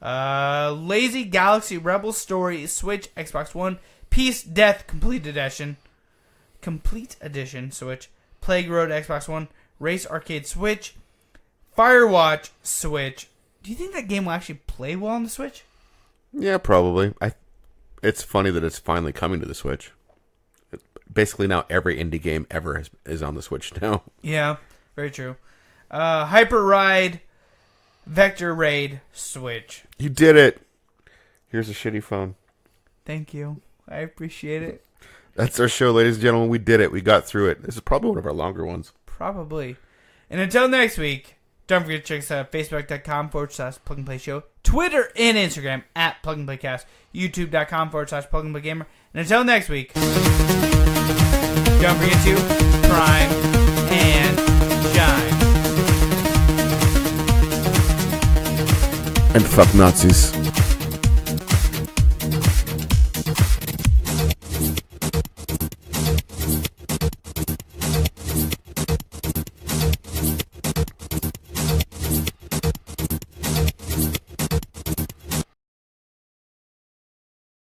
Lazy Galaxy Rebel Story, Switch, Xbox One. Peace Death Complete Edition, Switch. Plague Road, Xbox One. Race Arcade, Switch. Firewatch, Switch. Do you think that game will actually play well on the Switch? Yeah, probably. It's funny that it's finally coming to the Switch. Basically, now every indie game ever is on the Switch now. Yeah, very true. Hyper Ride, Vector Raid, Switch. You did it. Here's a shitty phone. Thank you. I appreciate it. That's our show, ladies and gentlemen. We did it. We got through it. This is probably one of our longer ones. Probably. And until next week, don't forget to check us out at Facebook.com/Plug and Play Show, Twitter and Instagram at Plug and Play Cast, YouTube.com/Plug and Play Gamer. And until next week, don't forget to prime and shine. And fuck Nazis.